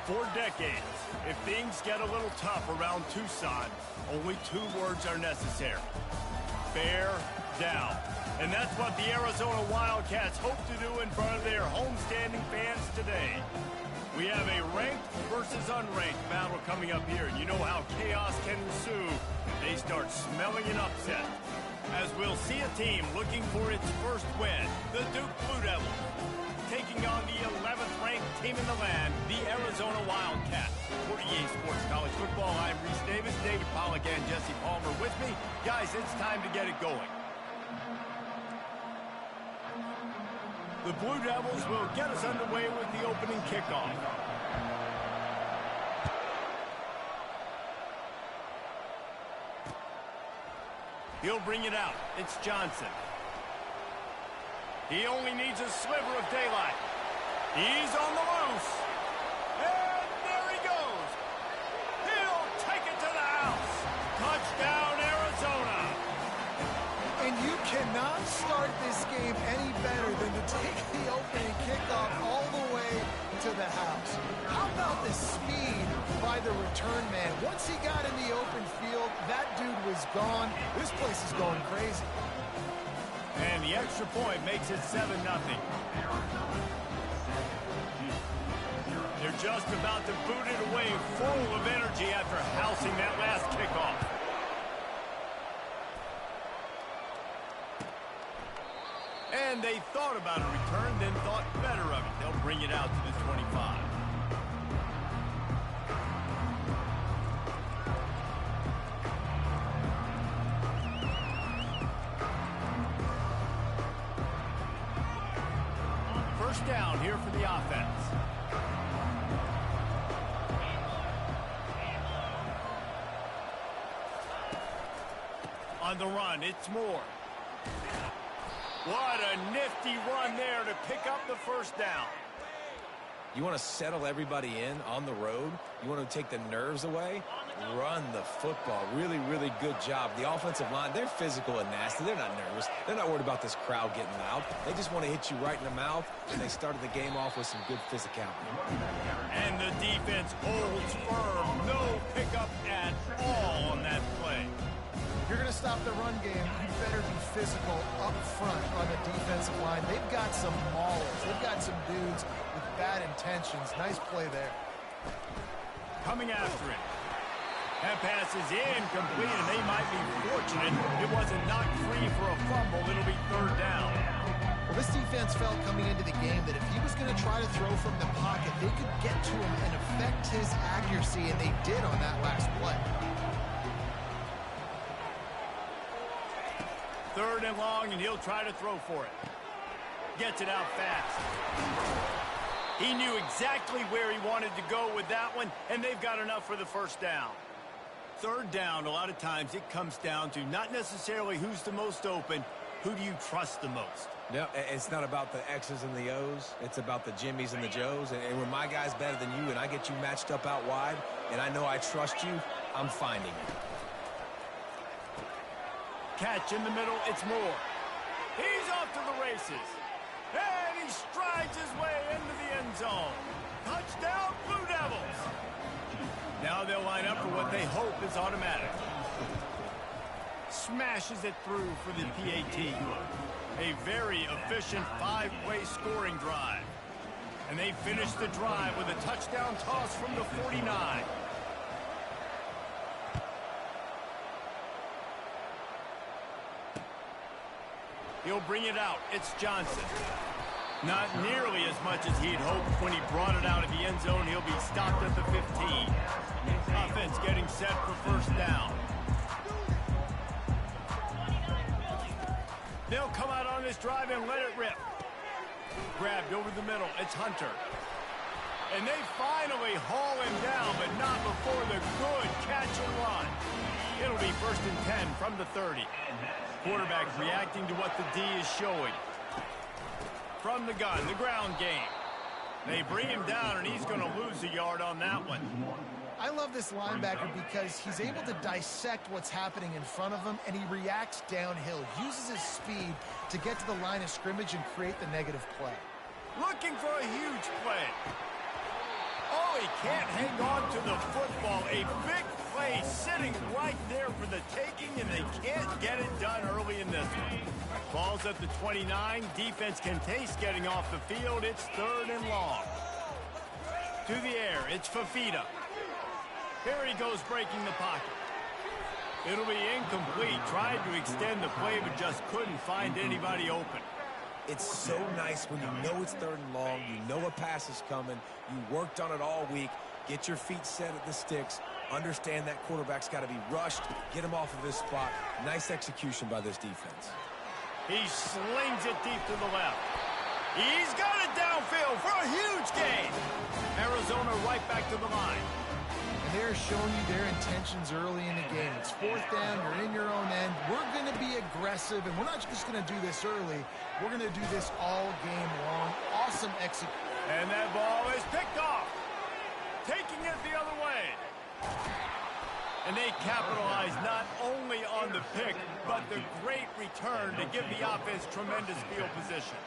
For decades, if things get a little tough around Tucson, only 2 words are necessary. Bear down. And that's what the Arizona Wildcats hope to do in front of their homestanding fans today. We have a ranked versus unranked battle coming up here. And you know how chaos can ensue if they start smelling an upset. As we'll see a team looking for its first win, the Duke Blue Devils, taking on the 11th ranked team in the land, the Arizona Wildcats. For EA Sports College Football, I'm Reese Davis, David Pollack, and Jesse Palmer with me. Guys, it's time to get it going. The Blue Devils will get us underway with the opening kickoff. He'll bring it out. It's Johnson. He only needs a sliver of daylight. He's on the loose. And there he goes. He'll take it to the house. Touchdown, Arizona. And you cannot start this game any better than to take the opening kickoff all the way to the house. How about the speed by the return man? Once he got in the open field, that dude was gone. This place is going crazy. And the extra point makes it 7-0. They're just about to boot it away full of energy after housing that last kickoff. And they thought about a return, then thought better of it. They'll bring it out to the 25. First down here for the offense. On the run, it's Moore. What a nifty run there to pick up the first down. You want to settle everybody in on the road? You want to take the nerves away? Run the football. Really, really good job. The offensive line, they're physical and nasty. They're not nervous. They're not worried about this crowd getting loud. They just want to hit you right in the mouth, and they started the game off with some good physicality. And the defense holds firm. No pickup at all on that play. If you're going to stop the run game, you better be physical up front on the defensive line. They've got some maulers. They've got some dudes with bad intentions. Nice play there. Coming after it. That pass is incomplete, and they might be fortunate it wasn't knocked free for a fumble. It'll be third down. Well, this defense felt coming into the game that if he was going to try to throw from the pocket, they could get to him and affect his accuracy, and they did on that last play. Third and long, and he'll try to throw for it. Gets it out fast. He knew exactly where he wanted to go with that one, and they've got enough for the first down. Third down, a lot of times it comes down to not necessarily who's the most open, who do you trust the most? No, it's not about the X's and the O's. It's about the Jimmies and the Joes. And when my guy's better than you and I get you matched up out wide, and I know I trust you, I'm finding you. Catch in the middle, it's Moore. He's off to the races. And he strides his way into the end zone. Touchdown, Blue Devils. Now they'll line up for what they hope is automatic. Smashes it through for the PAT. A very efficient 5-play scoring drive. And they finish the drive with a touchdown toss from the 49. He'll bring it out. It's Johnson. Not nearly as much as he'd hoped when he brought it out of the end zone. He'll be stopped at the 15. Offense getting set for first down. They'll come out on this drive and let it rip. Grabbed over the middle. It's Hunter. And they finally haul him down, but not before the good catch and run. It'll be first and 10 from the 30. Quarterback reacting to what the D is showing. From the gun, the ground game. They bring him down, and he's going to lose a yard on that one. I love this linebacker because he's able to dissect what's happening in front of him, and he reacts downhill, uses his speed to get to the line of scrimmage and create the negative play. Looking for a huge play. Oh, really can't hang on to the football. A big play sitting right there for the taking, and they can't get it done early in this one. Ball's at the 29. Defense can taste getting off the field. It's 3rd and long. To the air, it's Fafita. Here he goes breaking the pocket. It'll be incomplete. Tried to extend the play, but just couldn't find anybody open. It's so nice when you know it's 3rd and long, you know a pass is coming, you worked on it all week, get your feet set at the sticks, understand that quarterback's got to be rushed, get him off of his spot. Nice execution by this defense. He slings it deep to the left. He's got it downfield for a huge gain. Arizona right back to the line. And they're showing you their intentions early in the game. It's 4th down, you're in your own end. We're going to be aggressive, and we're not just going to do this early. We're going to do this all game long. Awesome execution. And that ball is picked off. Taking it the other way. And they capitalize not only on the pick, but the great return to give the offense tremendous field position.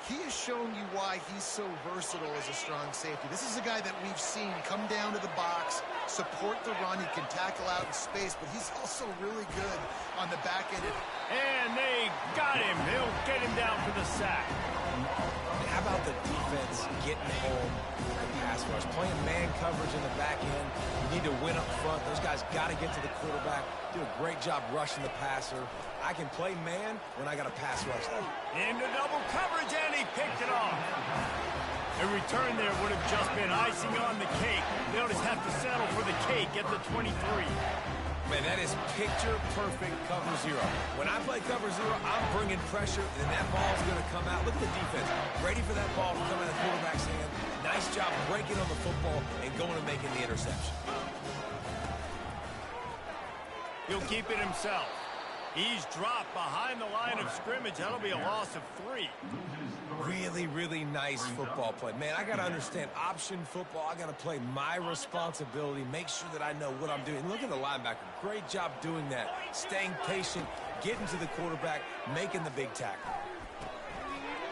He has shown you why he's so versatile as a strong safety. This is a guy that we've seen come down to the box, support the run. He can tackle out in space, but he's also really good on the back end. And they got him. He'll get him down for the sack. How about the defense getting home with the pass rush? Playing man coverage in the back end. You need to win up front. Those guys got to get to the quarterback. Do a great job rushing the passer. I can play man when I got a pass rush. Into double coverage, and he picked it off. A return there would have just been icing on the cake. They'll just have to settle for the cake at the 23. Man, that is picture-perfect cover zero. When I play cover zero, I'm bringing pressure, and that ball's going to come out. Look at the defense. Ready for that ball to come out of the quarterback's hand. Nice job breaking on the football and going and making the interception. He'll keep it himself. He's dropped behind the line of scrimmage. That'll be a loss of 3. Really, really nice football play. Man, I got to understand option football. I got to play my responsibility, make sure that I know what I'm doing. Look at the linebacker. Great job doing that. Staying patient, getting to the quarterback, making the big tackle.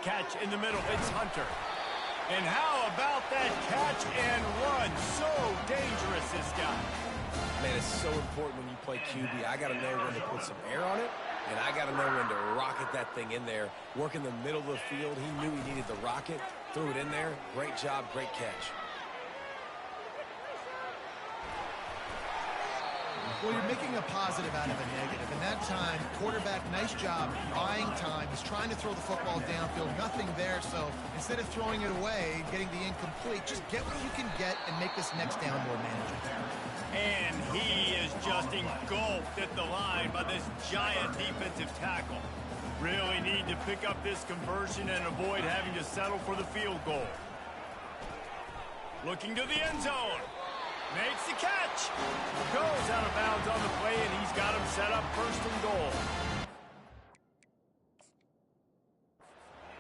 Catch in the middle. It's Hunter. And how about that catch and run? So dangerous, this guy. Man, it's so important when you play QB. I got to know when to put some air on it, and I got to know when to rocket that thing in there. Work in the middle of the field. He knew he needed the rocket, threw it in there. Great job, great catch. Well, you're making a positive out of a negative. And that time, quarterback, nice job, buying time. He's trying to throw the football downfield. Nothing there, so instead of throwing it away, getting the incomplete, just get what you can get and make this next down more manageable. And he is just engulfed at the line by this giant defensive tackle. Really need to pick up this conversion and avoid having to settle for the field goal. Looking to the end zone. Makes the catch. Goes out of bounds on the play, and he's got him set up 1st and goal.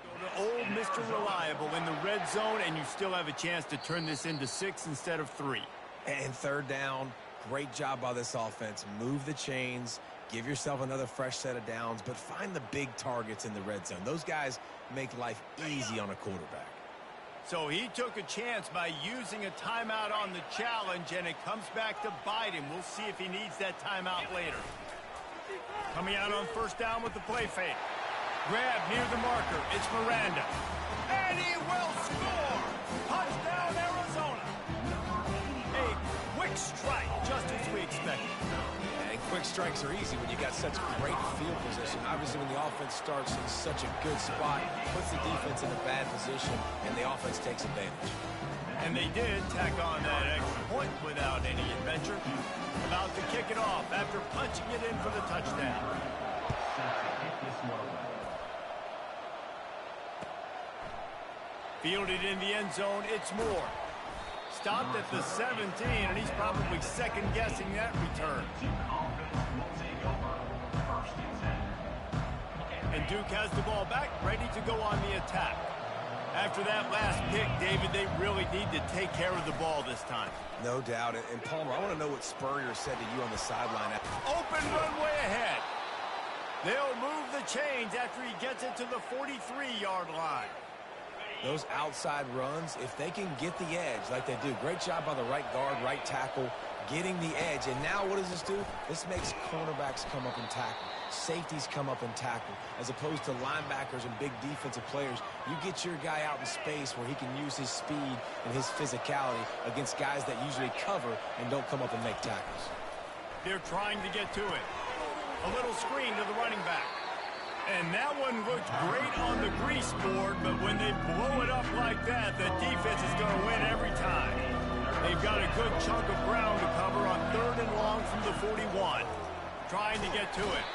Go to old Mr. Reliable in the red zone, and you still have a chance to turn this into 6 instead of 3. And 3rd down, great job by this offense. Move the chains, give yourself another fresh set of downs, but find the big targets in the red zone. Those guys make life easy on a quarterback. So he took a chance by using a timeout on the challenge, and it comes back to bite him. We'll see if he needs that timeout later. Coming out on 1st down with the play fake. Grab near the marker. It's Miranda. And he will score! Touchdown, Arizona! A quick strike, just as we expected. And quick strikes are easy when you got such great field position. Obviously, when the offense starts in such a good spot, puts the defense in a bad position, and the offense takes advantage. And they did tack on that extra point without any adventure. About to kick it off after punching it in for the touchdown. Fielded in the end zone, it's Moore. Stopped at the 17, and he's probably second-guessing that return. And Duke has the ball back, ready to go on the attack. After that last pick, David, they really need to take care of the ball this time. No doubt. And Palmer, I want to know what Spurrier said to you on the sideline. Open runway ahead. They'll move the chains after he gets it to the 43-yard line. those outside runs, if they can get the edge like they do, great job by the right guard, right tackle, getting the edge. And now what does this do? This makes cornerbacks come up and tackle. Safeties come up and tackle. As opposed to linebackers and big defensive players, you get your guy out in space where he can use his speed and his physicality against guys that usually cover and don't come up and make tackles. They're trying to get to it. A little screen to the running back. And that one looked great on the grease board, but when they blow it up like that, the defense is going to win every time. They've got a good chunk of ground to cover on 3rd and long from the 41. Trying to get to it.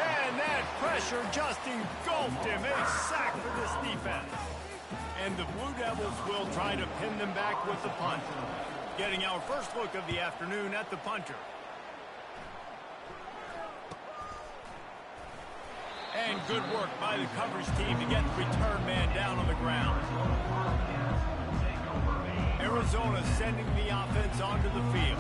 And that pressure just engulfed him. A sack for this defense. And the Blue Devils will try to pin them back with the punt. Getting our first look of the afternoon at the punter. And good work by the coverage team to get the return man down on the ground. Arizona sending the offense onto the field.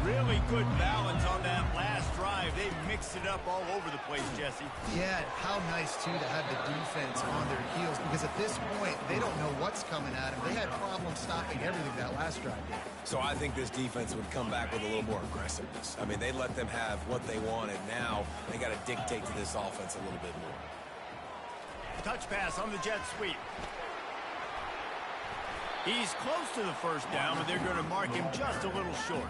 Really good balance on that last drive. They mixed it up all over the place, Jesse. Yeah, how nice, too, to have the defense on their heels, because at this point, they don't know what's coming at them. They had problems stopping everything that last drive did. So I think this defense would come back with a little more aggressiveness. I mean, they let them have what they wanted. Now they got to dictate to this offense a little bit more. Touch pass on the jet sweep. He's close to the first down, but they're going to mark him just a little short.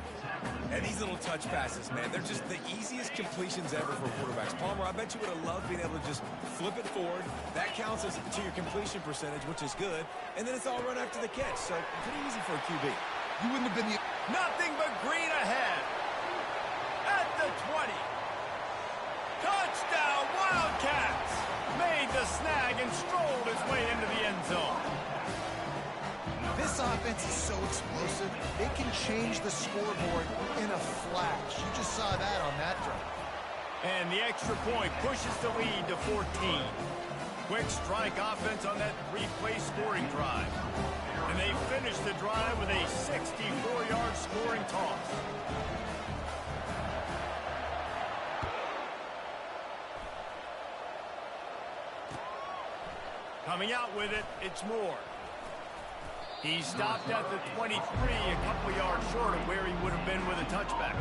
And these little touch passes, man, they're just the easiest completions ever for quarterbacks. Palmer, I bet you would have loved being able to just flip it forward. That counts as to your completion percentage, which is good. And then it's all run after the catch, so pretty easy for a QB. You wouldn't have been the... Nothing but green ahead. At the 20. Touchdown, Wildcats! Made the snag and strolled his way into the end zone. This offense is so explosive, they can change the scoreboard in a flash. You just saw that on that drive. And the extra point pushes the lead to 14. Quick strike offense on that 3-play scoring drive. And they finish the drive with a 64-yard scoring toss. Coming out with it, it's Moore. He stopped at the 23, a couple yards short of where he would have been with a touchback.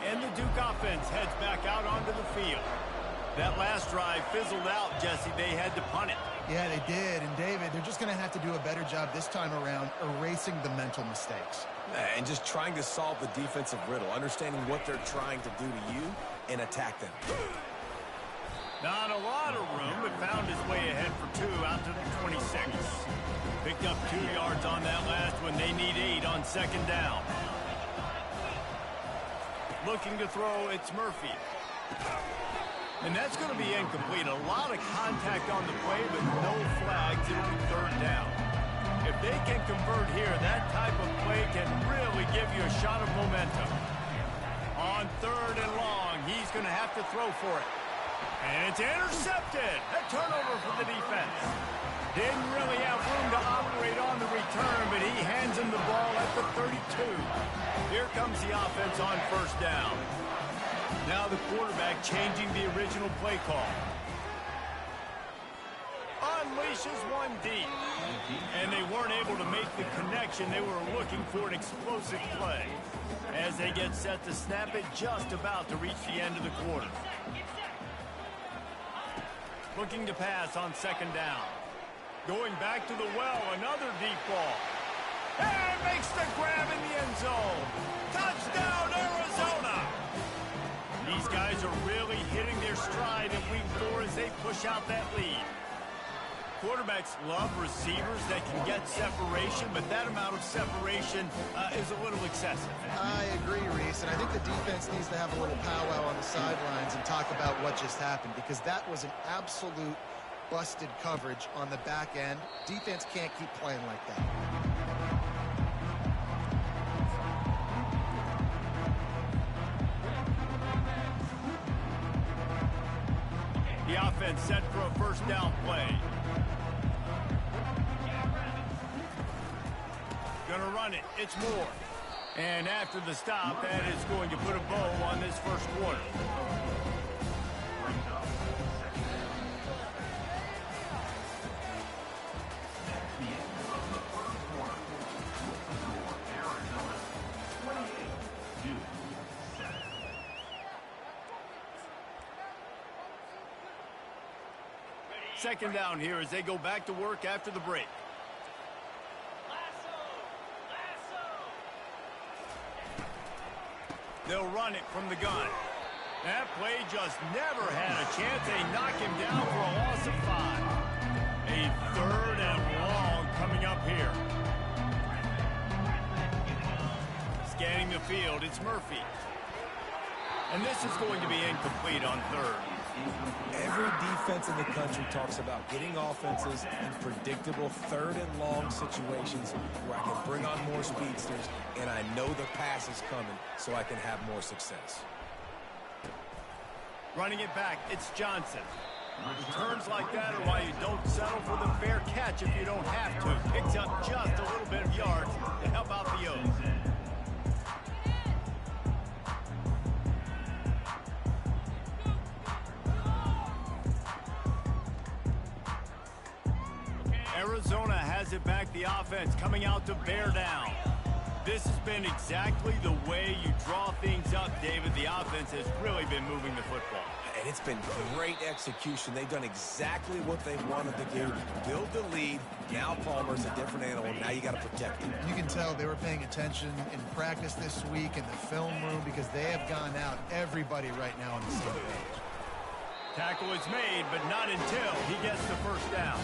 And the Duke offense heads back out onto the field. That last drive fizzled out, Jesse. They had to punt it. Yeah, they did. And, David, they're just going to have to do a better job this time around erasing the mental mistakes. And just trying to solve the defensive riddle, understanding what they're trying to do to you and attack them. Not a lot of room, but found his way ahead for 2 out to the 26. Picked up 2 yards on that last one. They need 8 on 2nd down. Looking to throw, it's Murphy. And that's going to be incomplete. A lot of contact on the play, but no flags. It'll be 3rd down. If they can convert here, that type of play can really give you a shot of momentum. On 3rd and long, he's going to have to throw for it. And it's intercepted. A turnover for the defense. Didn't really have room to operate on the return, but he hands him the ball at the 32. Here comes the offense on 1st down. Now the quarterback changing the original play call. Unleashes one deep. And they weren't able to make the connection. They were looking for an explosive play. As they get set to snap it, just about to reach the end of the quarter. Looking to pass on 2nd down. Going back to the well, another deep ball. And makes the grab in the end zone. Touchdown, Arizona! These guys are really hitting their stride in week 4 as they push out that lead. Quarterbacks love receivers that can get separation, but that amount of separation is a little excessive. I agree, Reese, and I think the defense needs to have a little powwow on the sidelines and talk about what just happened, because that was an absolute busted coverage on the back end. Defense can't keep playing like that. The offense set for a 1st down play. Gonna run it. It's Moore. And after the stop, that is going to put a bow on this 1st quarter. Second down here as they go back to work after the break. They'll run it from the gun. That play just never had a chance. They knock him down for a loss of 5. A 3rd and long coming up here. Scanning the field, it's Murphy. And this is going to be incomplete on 3rd. Every defense in the country talks about getting offenses in predictable 3rd and long situations where I can bring on more speedsters and I know the pass is coming so I can have more success. Running it back, it's Johnson. Returns like that are why you don't settle for the fair catch if you don't have to. Picks up just a little bit of yards to help out the O's. Arizona has it back, the offense coming out to bear down. This has been exactly the way you draw things up, David. The offense has really been moving the football. And it's been great execution. They've done exactly what they wanted to do. Build the lead. Now Palmer's a different animal. Now you got to protect him. You can tell they were paying attention in practice this week in the film room because they have gone out, everybody right now on the same page. Tackle is made, but not until he gets the first down.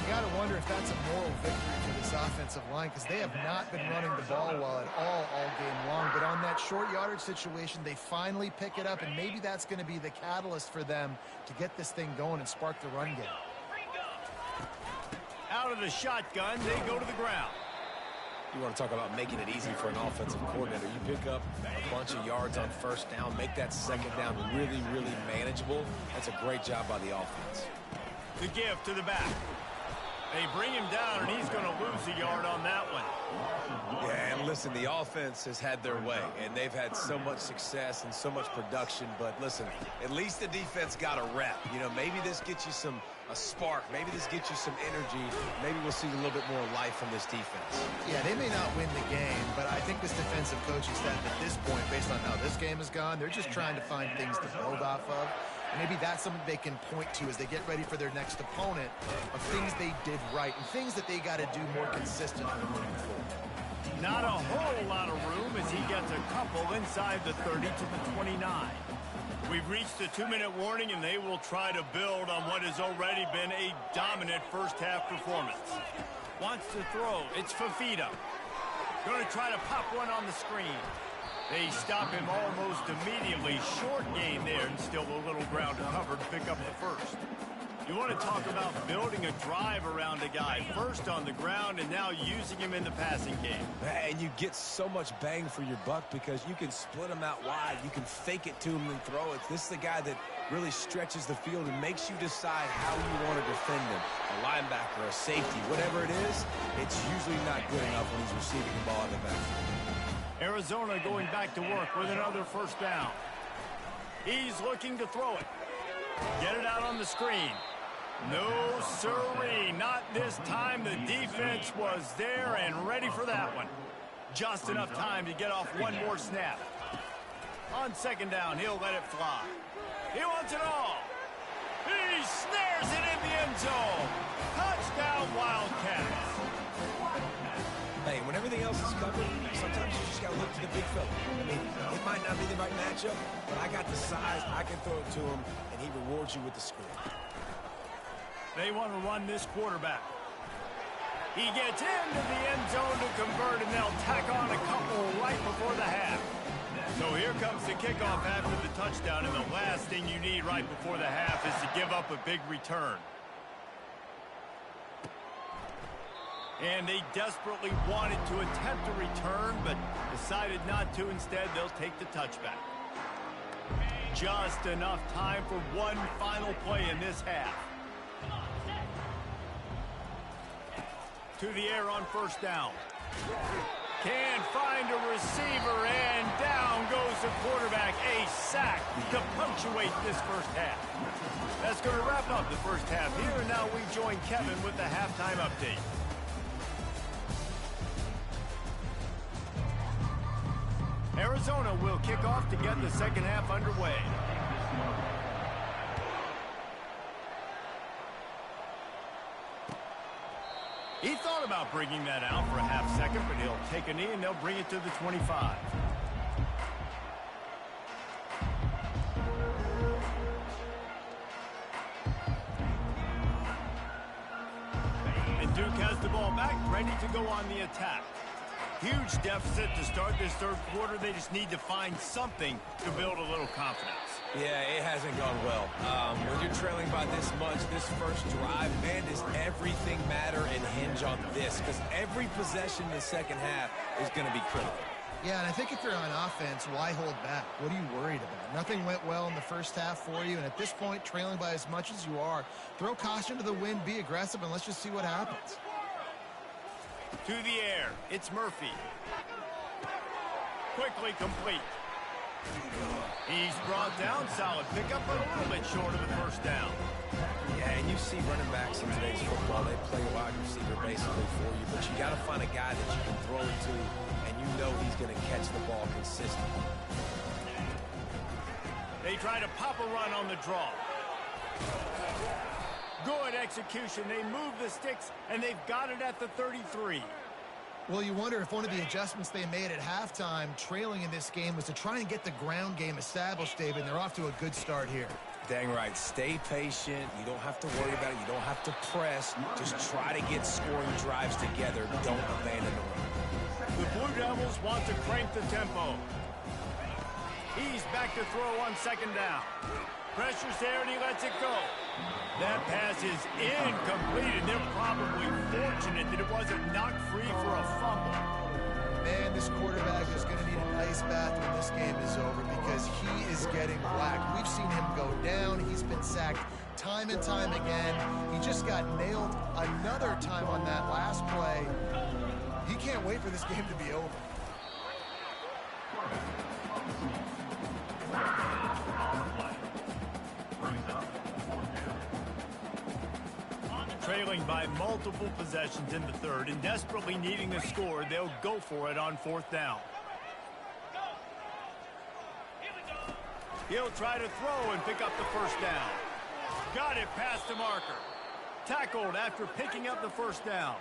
You got to wonder if that's a moral victory for this offensive line because they have not been running the ball well at all game long. But on that short yardage situation, they finally pick it up, and maybe that's going to be the catalyst for them to get this thing going and spark the run game. Out of the shotgun, they go to the ground. You want to talk about making it easy for an offensive coordinator. You pick up a bunch of yards on first down, make that second down really, really manageable. That's a great job by the offense. The give to the back. They bring him down, and he's going to lose a yard on that one. Yeah, and listen, the offense has had their way, and they've had so much success and so much production. But listen, at least the defense got a rep. You know, maybe this gets you a spark. Maybe this gets you some energy. Maybe we'll see a little bit more life from this defense. Yeah, they may not win the game, but I think this defensive coaching staff at this point, based on how this game has gone, they're just trying to find things to build off of. Maybe that's something they can point to as they get ready for their next opponent of things they did right and things that they got to do more consistently moving forward. Not a whole lot of room as he gets a couple inside the 30 to the 29. We've reached the 2-minute warning, and they will try to build on what has already been a dominant first-half performance. Wants to throw. It's Fafita. Going to try to pop one on the screen. They stop him almost immediately. Short gain there, and still a little ground to cover to pick up the first. You want to talk about building a drive around a guy. First on the ground, and now using him in the passing game. And you get so much bang for your buck because you can split him out wide. You can fake it to him and throw it. This is the guy that really stretches the field and makes you decide how you want to defend him. A linebacker, a safety, whatever it is, it's usually not good enough when he's receiving the ball in the backfield. Arizona going back to work with another first down. He's looking to throw it. Get it out on the screen. No, sirree, not this time. The defense was there and ready for that one. Just enough time to get off one more snap. On second down, he'll let it fly. He wants it all. He snares it in the end zone. Touchdown, Wildcats. Hey, when everything else is covered, sometimes you just got to look to the big fella. I mean, it might not be the right matchup, but I got the size, I can throw it to him, and he rewards you with the score. They want to run this quarterback. He gets into the end zone to convert, and they'll tack on a couple right before the half. So here comes the kickoff after the touchdown, and the last thing you need right before the half is to give up a big return. And they desperately wanted to attempt a return, but decided not to. Instead, they'll take the touchback. Just enough time for one final play in this half. To the air on first down. Can't find a receiver, and down goes the quarterback. A sack to punctuate this first half. That's going to wrap up the first half here, and now we join Kevin with the halftime update. Arizona will kick off to get the second half underway. thought about bringing that out for a half second, but he'll take a knee and they'll bring it to the 25. And Duke has the ball back, ready to go on the attack. Huge deficit to start this third quarter. They just need to find something to build a little confidence. Yeah, it hasn't gone well. When you're trailing by this much, this first drive, man, does everything matter and hinge on this? Because every possession in the second half is going to be critical. Yeah, and I think if you're on offense, why hold back? What are you worried about? Nothing went well in the first half for you, and at this point, trailing by as much as you are, throw caution to the wind, be aggressive, and let's just see what happens. To the air, it's Murphy. Quickly complete. He's brought down, solid pickup, but a little bit short of the first down. Yeah, and you see running backs in today's football, they play wide receiver basically for you, but you got to find a guy that you can throw it to, and you know he's going to catch the ball consistently. They try to pop a run on the draw. Good execution. They move the sticks, and they've got it at the 33. Well, you wonder if one of the adjustments they made at halftime, trailing in this game, was to try and get the ground game established, David, and they're off to a good start here. Dang right. Stay patient. You don't have to worry about it. You don't have to press. Just try to get scoring drives together. Don't abandon the run. The Blue Devils want to crank the tempo. He's back to throw on second down. Pressure's there, and he lets it go. That pass is incomplete, and they're probably fortunate that it wasn't knocked free for a fumble. Man, this quarterback is going to need an ice bath when this game is over because he is getting whacked. We've seen him go down. He's been sacked time and time again. He just got nailed another time on that last play. He can't wait for this game to be over. Trailing by multiple possessions in the third and desperately needing a score, they'll go for it on fourth down. He'll try to throw and pick up the first down. Got it past the marker. Tackled after picking up the first down.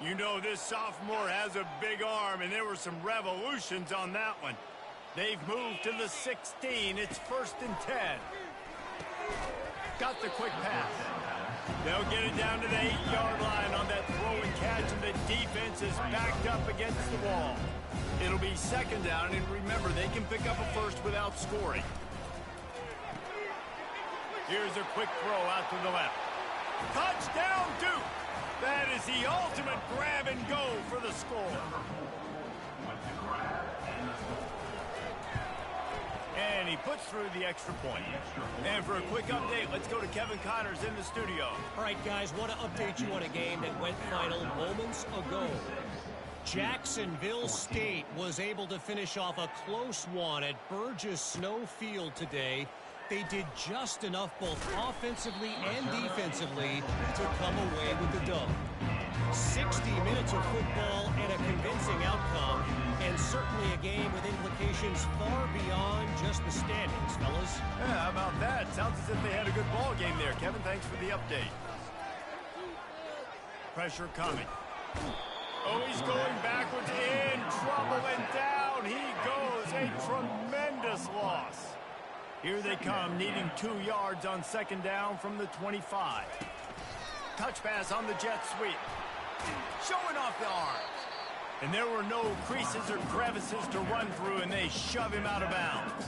You know this sophomore has a big arm, and there were some revolutions on that one. They've moved to the 16. It's 1st and 10. Got the quick pass. They'll get it down to the 8-yard line on that throw and catch, and the defense is backed up against the wall. It'll be second down, and remember, they can pick up a first without scoring. Here's a quick throw out to the left. Touchdown, Duke! That is the ultimate grab and go for the score. And he puts through the extra point. And for a quick update, let's go to Kevin Connors in the studio. All right, guys, want to update you on a game that went final moments ago. Jacksonville State was able to finish off a close one at Burgess Snow Field today. They did just enough both offensively and defensively to come away with the dub. 60 minutes of football and a convincing outcome, and certainly a game with implications far beyond just the standings, fellas. Yeah, how about that? Sounds as if they had a good ball game there. Kevin, thanks for the update. Pressure coming. Oh, he's going backwards, in trouble, and down he goes. A tremendous loss. Here they come, needing 2 yards on second down from the 25. Touch pass on the jet sweep. Showing off the arms. And there were no creases or crevices to run through, and they shove him out of bounds.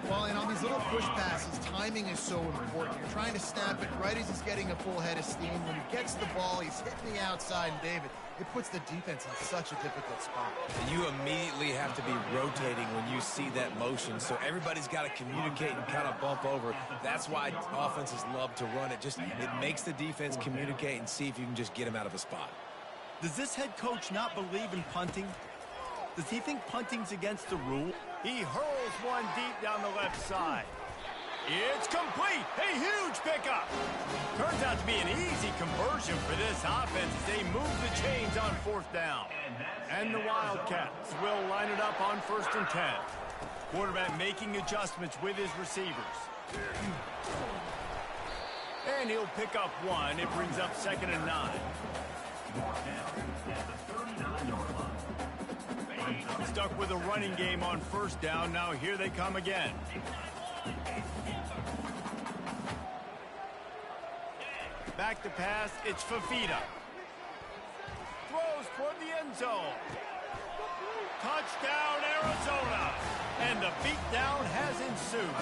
Well, and on these little push passes, timing is so important. You're trying to snap it right as he's getting a full head of steam. When he gets the ball, he's hitting the outside, and David, it puts the defense in such a difficult spot. You immediately have to be rotating when you see that motion, so everybody's got to communicate and kind of bump over. That's why offenses love to run it. It makes the defense communicate and see if you can just get him out of a spot. Does this head coach not believe in punting? Does he think punting's against the rule? He hurls one deep down the left side. It's complete. A huge pickup. Turns out to be an easy conversion for this offense as they move the chains on fourth down. And the Wildcats will line it up on 1st and 10. Quarterback making adjustments with his receivers. And he'll pick up one. It brings up 2nd and 9. Stuck with a running game on first down. Now here they come again. Back to pass. It's Fafita. Throws toward the end zone. Touchdown, Arizona. And the beatdown has ensued.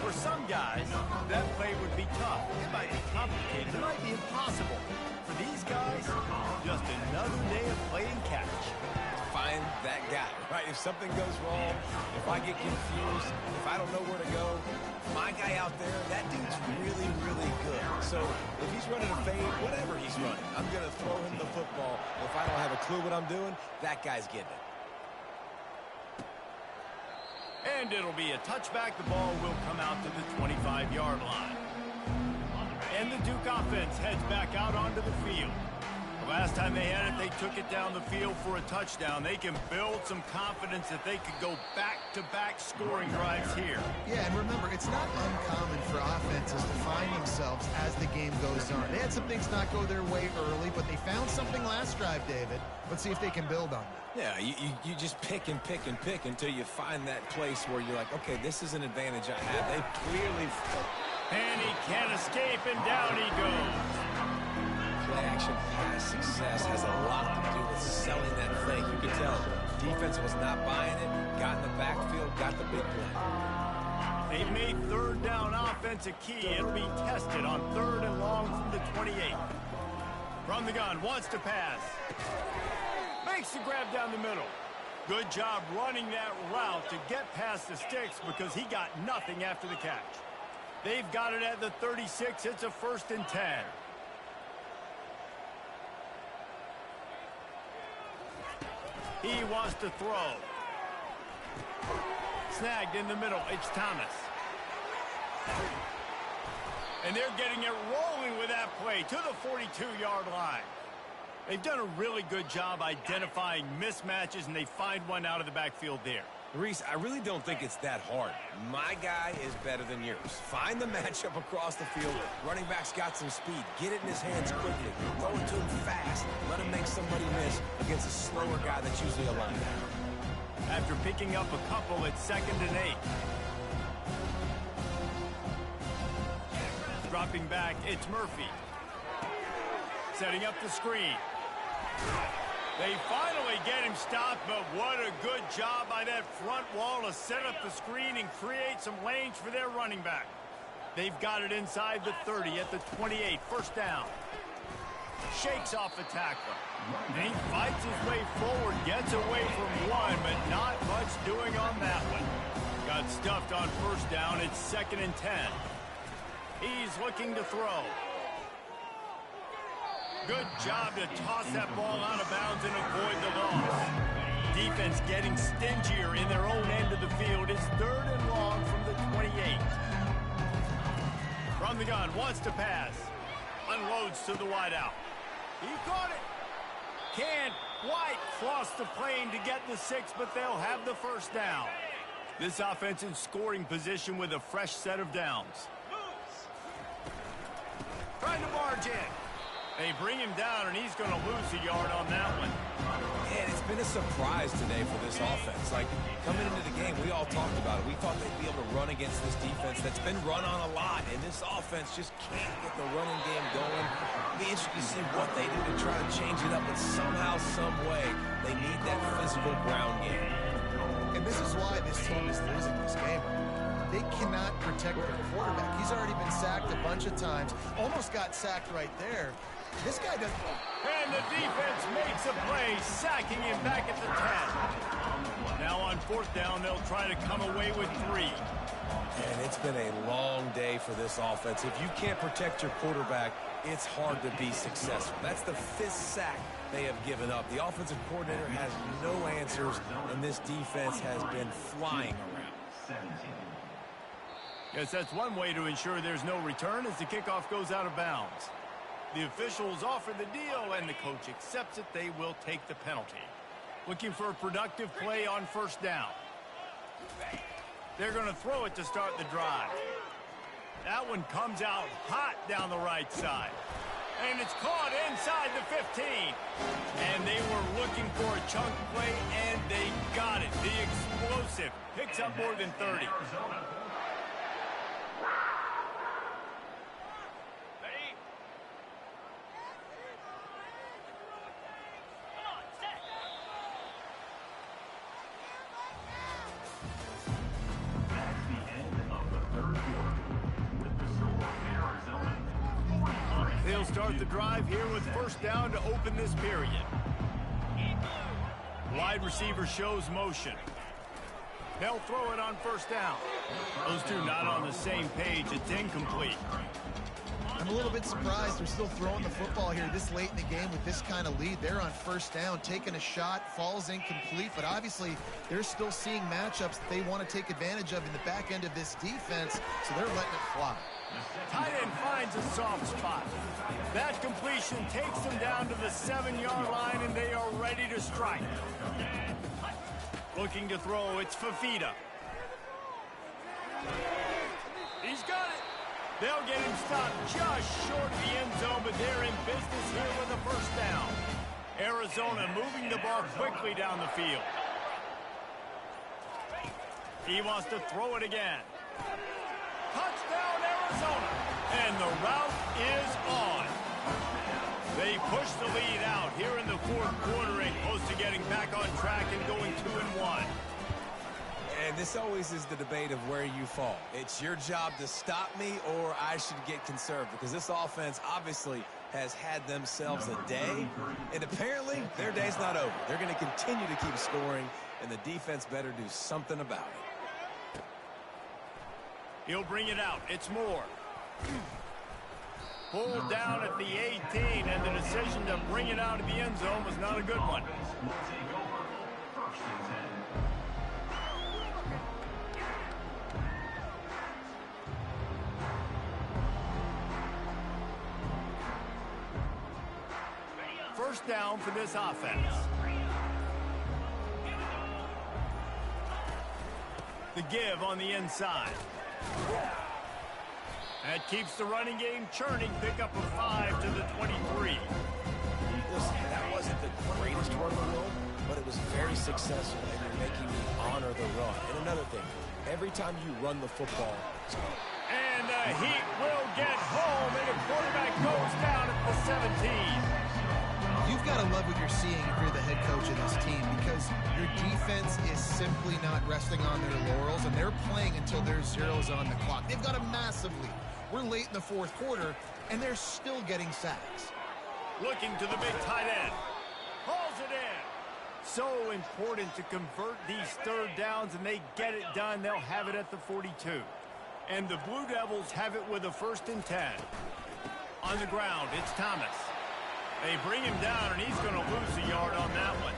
For some guys, that play would be tough. It might be complicated. It might be impossible. For these guys, just another day of playing catch. Find that guy, right? If something goes wrong, if I get confused, if I don't know where to go, my guy out there, that dude's really, really good. So if he's running a fade, whatever he's running, I'm going to throw him the football. If I don't have a clue what I'm doing, that guy's getting it. And it'll be a touchback. The ball will come out to the 25-yard line. And the Duke offense heads back out onto the field. The last time they had it, they took it down the field for a touchdown. They can build some confidence that they could go back-to-back scoring drives here. Yeah, and remember, it's not uncommon for offenses to find themselves as the game goes on. They had some things not go their way early, but they found something last drive, David. Let's see if they can build on that. Yeah, you just pick and pick and pick until you find that place where you're like, okay, this is an advantage I have. They clearly... And he can't escape, and down he goes. Play-action pass success has a lot to do with selling that fake. You can tell defense was not buying it, got in the backfield, got the big play. They've made third down offense a key. It'll be tested on 3rd and long from the 28. From the gun, wants to pass. Makes the grab down the middle. Good job running that route to get past the sticks because he got nothing after the catch. They've got it at the 36. It's a 1st and 10. He wants to throw. Snagged in the middle. It's Thomas. And they're getting it rolling with that play to the 42-yard line. They've done a really good job identifying mismatches, and they find one out of the backfield there. Reese, I really don't think it's that hard. My guy is better than yours. Find the matchup across the field. Running back's got some speed. Get it in his hands quickly. Throw it to him fast. Let him make somebody miss against a slower guy that's usually a linebacker. After picking up a couple, it's 2nd and 8. Dropping back, it's Murphy. Setting up the screen. They finally get him stopped, but what a good job by that front wall to set up the screen and create some lanes for their running back. They've got it inside the 30 at the 28, 1st down. Shakes off the tackler. And he fights his way forward, gets away from one, but not much doing on that one. Got stuffed on 1st down. It's 2nd and 10. He's looking to throw. Good job to toss that ball out of bounds and avoid the loss. Defense getting stingier in their own end of the field. It's 3rd and long from the 28. From the gun, wants to pass. Unloads to the wideout. He caught it. Can't quite cross the plane to get the 6, but they'll have the 1st down. This offense in scoring position with a fresh set of downs. Trying to barge in. They bring him down, and he's going to lose a yard on that one. And it's been a surprise today for this offense. Like, coming into the game, we all talked about it. We thought they'd be able to run against this defense that's been run on a lot, and this offense just can't get the running game going. It'll be interesting to see what they do to try and change it up, but somehow, some way, they need that physical ground game. And this is why this team is losing this game. They cannot protect their quarterback. He's already been sacked a bunch of times. Almost got sacked right there. This guy doesn't... And the defense makes a play, sacking him back at the 10. Now on 4th down, they'll try to come away with 3. And it's been a long day for this offense. If you can't protect your quarterback, it's hard to be successful. That's the 5th sack they have given up. The offensive coordinator has no answers, and this defense has been flying around. Yes, that's one way to ensure there's no return as the kickoff goes out of bounds. The officials offer the deal, and the coach accepts it. They will take the penalty. Looking for a productive play on 1st down. They're going to throw it to start the drive. That one comes out hot down the right side. And it's caught inside the 15. And they were looking for a chunk play, and they got it. The explosive picks up more than 30. They'll start the drive here with first down to open this period. Wide receiver shows motion. They'll throw it on first down. Those two not on the same page. It's incomplete. I'm a little bit surprised they're still throwing the football here this late in the game with this kind of lead. They're on first down, taking a shot, falls incomplete, but obviously they're still seeing matchups that they want to take advantage of in the back end of this defense, so they're letting it fly. Tight end finds a soft spot. That completion takes them down to the 7-yard line, and they are ready to strike. Looking to throw, it's Fafita. He's got it. They'll get him stopped just short of the end zone, but they're in business here with a first down. Arizona moving the ball quickly down the field. He wants to throw it again. Touchdown, Arizona. And the route is on. They push the lead out here in the fourth quarter and close to getting back on track and going 2-1. And this always is the debate of where you fall. It's your job to stop me, or I should get conservative, because this offense obviously has had themselves a day, and apparently their day's not over. They're going to continue to keep scoring, and the defense better do something about it. He'll bring it out. It's Moore. Pulled down at the 18, and the decision to bring it out of the end zone was not a good one. First down for this offense. The give on the inside. That keeps the running game churning. Pick up a 5 to the 23. Listen, that wasn't the greatest run in the world, but it was very successful, and you're making me honor the run. And another thing, every time you run the football, and the Heat will get home, and the quarterback goes down at the 17. You've got to love what you're seeing if you're the head coach of this team, because your defense is simply not resting on their laurels, and they're playing until there's zeros on the clock. They've got a massive lead. We're late in the fourth quarter, and they're still getting sacks. Looking to the big tight end. Hauls it in. So important to convert these third downs, and they get it done. They'll have it at the 42. And the Blue Devils have it with a 1st and 10. On the ground, it's Thomas. They bring him down, and he's going to lose a yard on that one.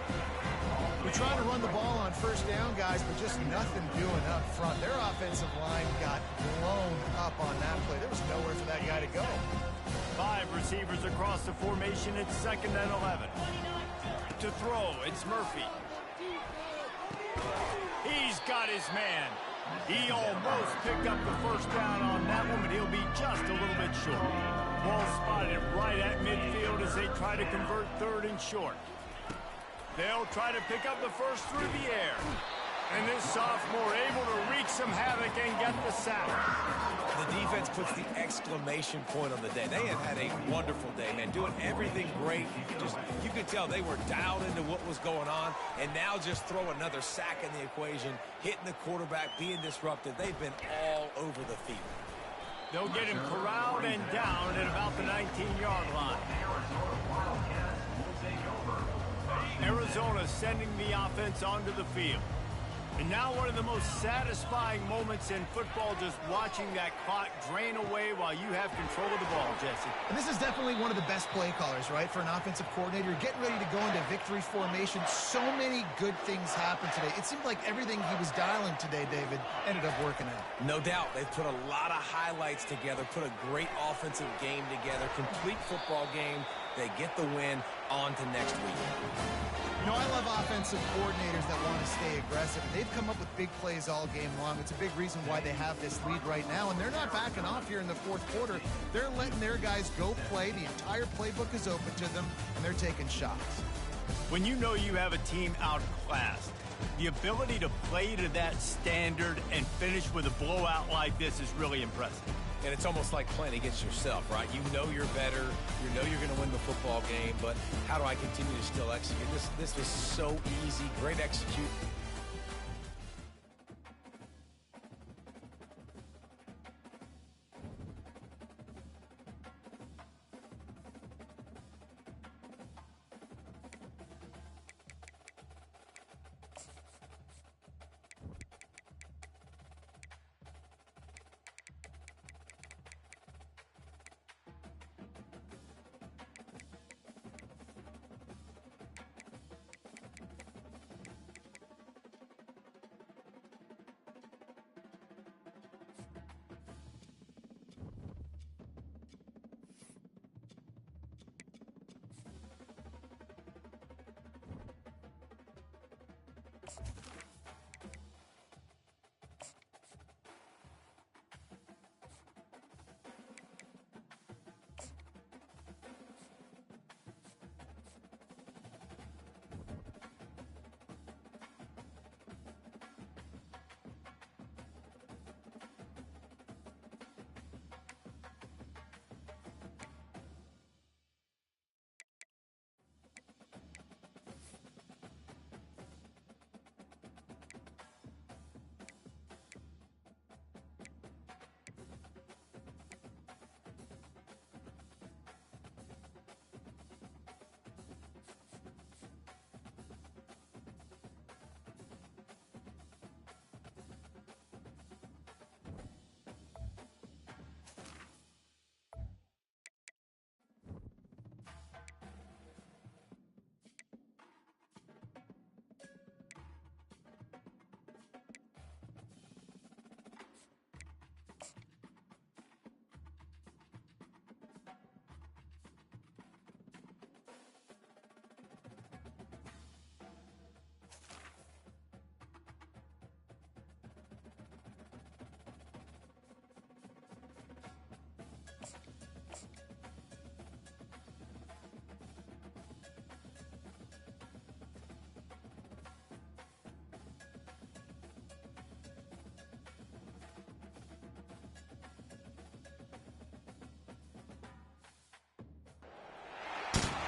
We're trying to run the ball on first down, guys, but just nothing doing up front. Their offensive line got blown up on that play. There was nowhere for that guy to go. 5 receivers across the formation. It's 2nd and 11. To throw, it's Murphy. He's got his man. He almost picked up the first down on that one, but he'll be just a little bit short. Ball spotted right at midfield as they try to convert 3rd and short. They'll try to pick up the first through the air. And this sophomore able to wreak some havoc and get the sack. the defense puts the exclamation point on the day. They have had a wonderful day, man, doing everything great. Just, you could tell they were dialed into what was going on, and now just throw another sack in the equation, hitting the quarterback, being disruptive. They've been all over the field. They'll get him corralled and down at about the 19-yard line. Arizona sending the offense onto the field. And now one of the most satisfying moments in football, just watching that clock drain away while you have control of the ball, Jesse. And this is definitely one of the best play callers, right, for an offensive coordinator. Getting ready to go into victory formation. So many good things happened today. It seemed like everything he was dialing today, David, ended up working out. No doubt. They've put a lot of highlights together, put a great offensive game together, complete football game, They get the win. On to next week. You know, I love offensive coordinators that want to stay aggressive. They've come up with big plays all game long. It's a big reason why they have this lead right now, and they're not backing off here in the fourth quarter. They're letting their guys go play. The entire playbook is open to them, and they're taking shots. When you know you have a team outclassed, the ability to play to that standard and finish with a blowout like this is really impressive. And it's almost like playing against yourself, right? You know you're better. You know you're going to win the football game, but how do I continue to still execute? This was so easy. Great execute.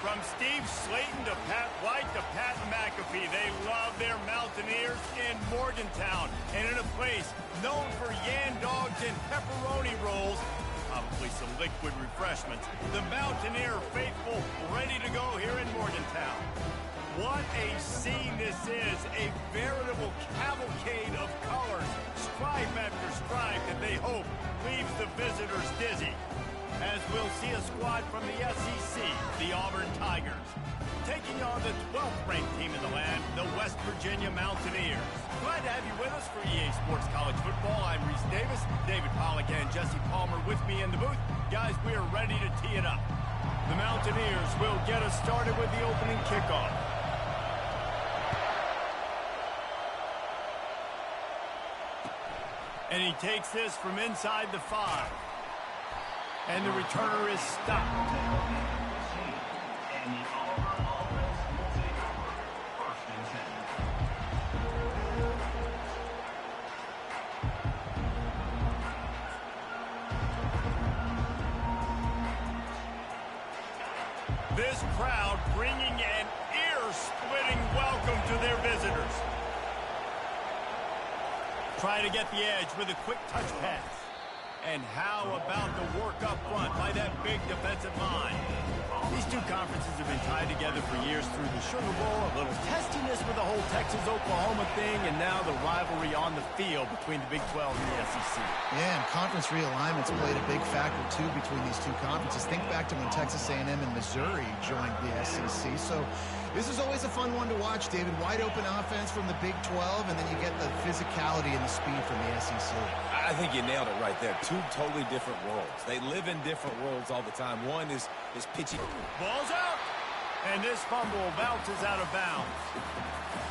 From Steve Slayton to Pat White to Pat McAfee, they love their Mountaineers in Morgantown. And in a place known for yan dogs and pepperoni rolls, probably some liquid refreshments, the Mountaineer faithful ready to go here in Morgantown. What a scene this is, a veritable cavalcade of colors, stripe after stripe that they hope leaves the visitors dizzy. As we'll see a squad from the SEC, the Auburn Tigers, taking on the 12th-ranked team in the land, the West Virginia Mountaineers. Glad to have you with us for EA Sports College Football. I'm Reese Davis, David Pollack and Jesse Palmer with me in the booth. Guys, we are ready to tee it up. The Mountaineers will get us started with the opening kickoff. And he takes this from inside the 5. And the returner is stopped. This crowd bringing an ear-splitting welcome to their visitors. Try to get the edge with a quick touch pass. And how about the work up front by that big defensive line? These two conferences have been tied together for years through the Sugar Bowl, a little testiness with the whole Texas-Oklahoma thing, and now the rivalry on the field between the Big 12 and the SEC. Yeah, and conference realignments played a big factor, too, between these two conferences. Think back to when Texas A&M and Missouri joined the SEC. So This is always a fun one to watch, David. Wide open offense from the Big 12, and then you get the physicality and the speed from the SEC. I think you nailed it right there. Two totally different worlds. They live in different worlds all the time. One is pitching. Ball's out. And this fumble bounces out of bounds.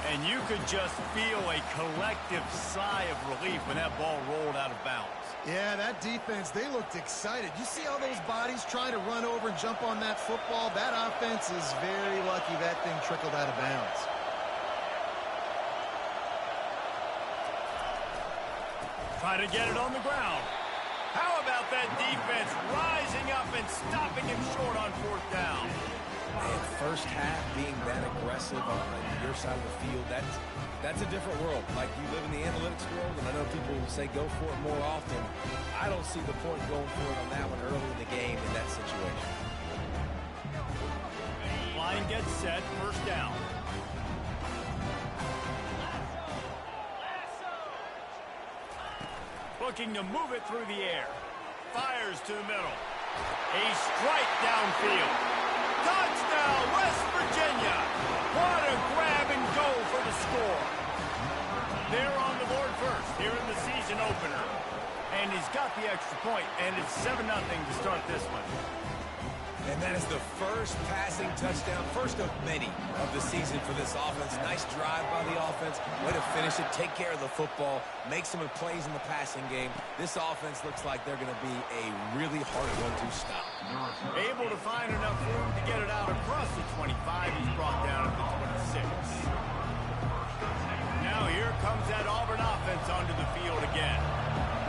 And you could just feel a collective sigh of relief when that ball rolled out of bounds. Yeah, that defense, they looked excited. You see all those bodies trying to run over and jump on that football? That offense is very lucky that thing trickled out of bounds. Try to get it on the ground. How about that defense rising up and stopping him short on fourth down? Man, first half being that aggressive on your side of the field, that's a different world. Like, you live in the analytics world, and I know people say go for it more often. I don't see the point going for it on that one early in the game in that situation. Line gets set, first down. Looking to move it through the air. Fires to the middle. A strike downfield. Touchdown, West Virginia. What a grab and go for the score. They're on the board first here in the season opener. And he's got the extra point, and it's 7-0 to start this one. And that is the first passing touchdown, first of many of the season for this offense. Nice drive by the offense. Way to finish it, take care of the football, make some plays in the passing game. This offense looks like they're going to be a really hard one to stop. Able to find enough room to get it out across the 25. He's brought down at the 26. Now here comes that Auburn offense onto the field again.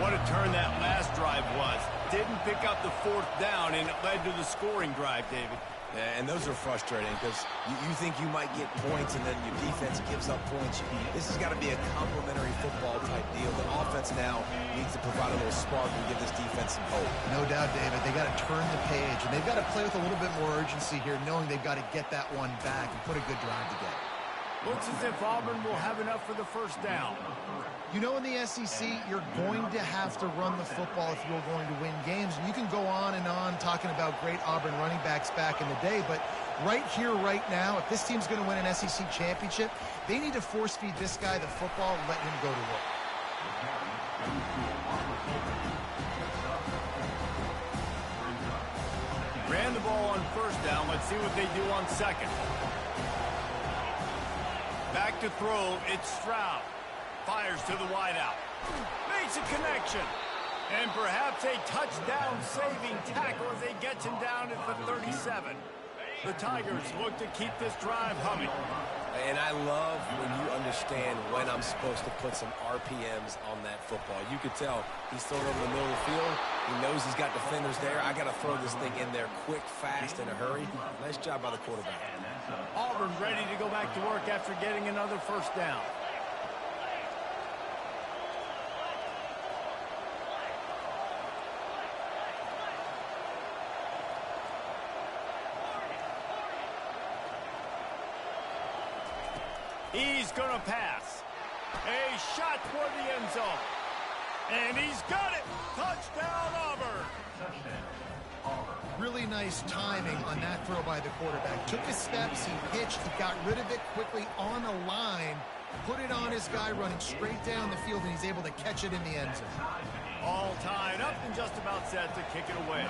What a turn that last drive was. Didn't pick up the fourth down, and it led to the scoring drive, David. Yeah, and those are frustrating because you think you might get points, and then your defense gives up points. This has got to be a complementary football type deal. The offense now needs to provide a little spark and give this defense some hope. No doubt, David. They got to turn the page, and they've got to play with a little bit more urgency here, knowing they've got to get that one back and put a good drive together. Looks as if Auburn will have enough for the first down. You know, in the SEC, you're going to have to run the football if you're going to win games. And you can go on and on talking about great Auburn running backs back in the day, but right here, right now, if this team's going to win an SEC championship, they need to force-feed this guy the football and let him go to work. Ran the ball on first down. Let's see what they do on second. Back to throw, it's Stroud. Fires to the wideout. Makes a connection. And perhaps a touchdown-saving tackle as they get him down at the 37. The Tigers look to keep this drive humming. And I love when you understand when I'm supposed to put some RPMs on that football. You could tell he's throwing over the middle of the field. He knows he's got defenders there. I got to throw this thing in there quick, fast, in a hurry. Nice job by the quarterback. Auburn ready to go back to work after getting another first down. He's going to pass. A shot toward the end zone. And he's got it. Touchdown, Auburn. Really nice timing on that throw by the quarterback. Took his steps, he pitched, he got rid of it quickly on the line, put it on his guy running straight down the field, and he's able to catch it in the end zone. All tied up and just about set to kick it away.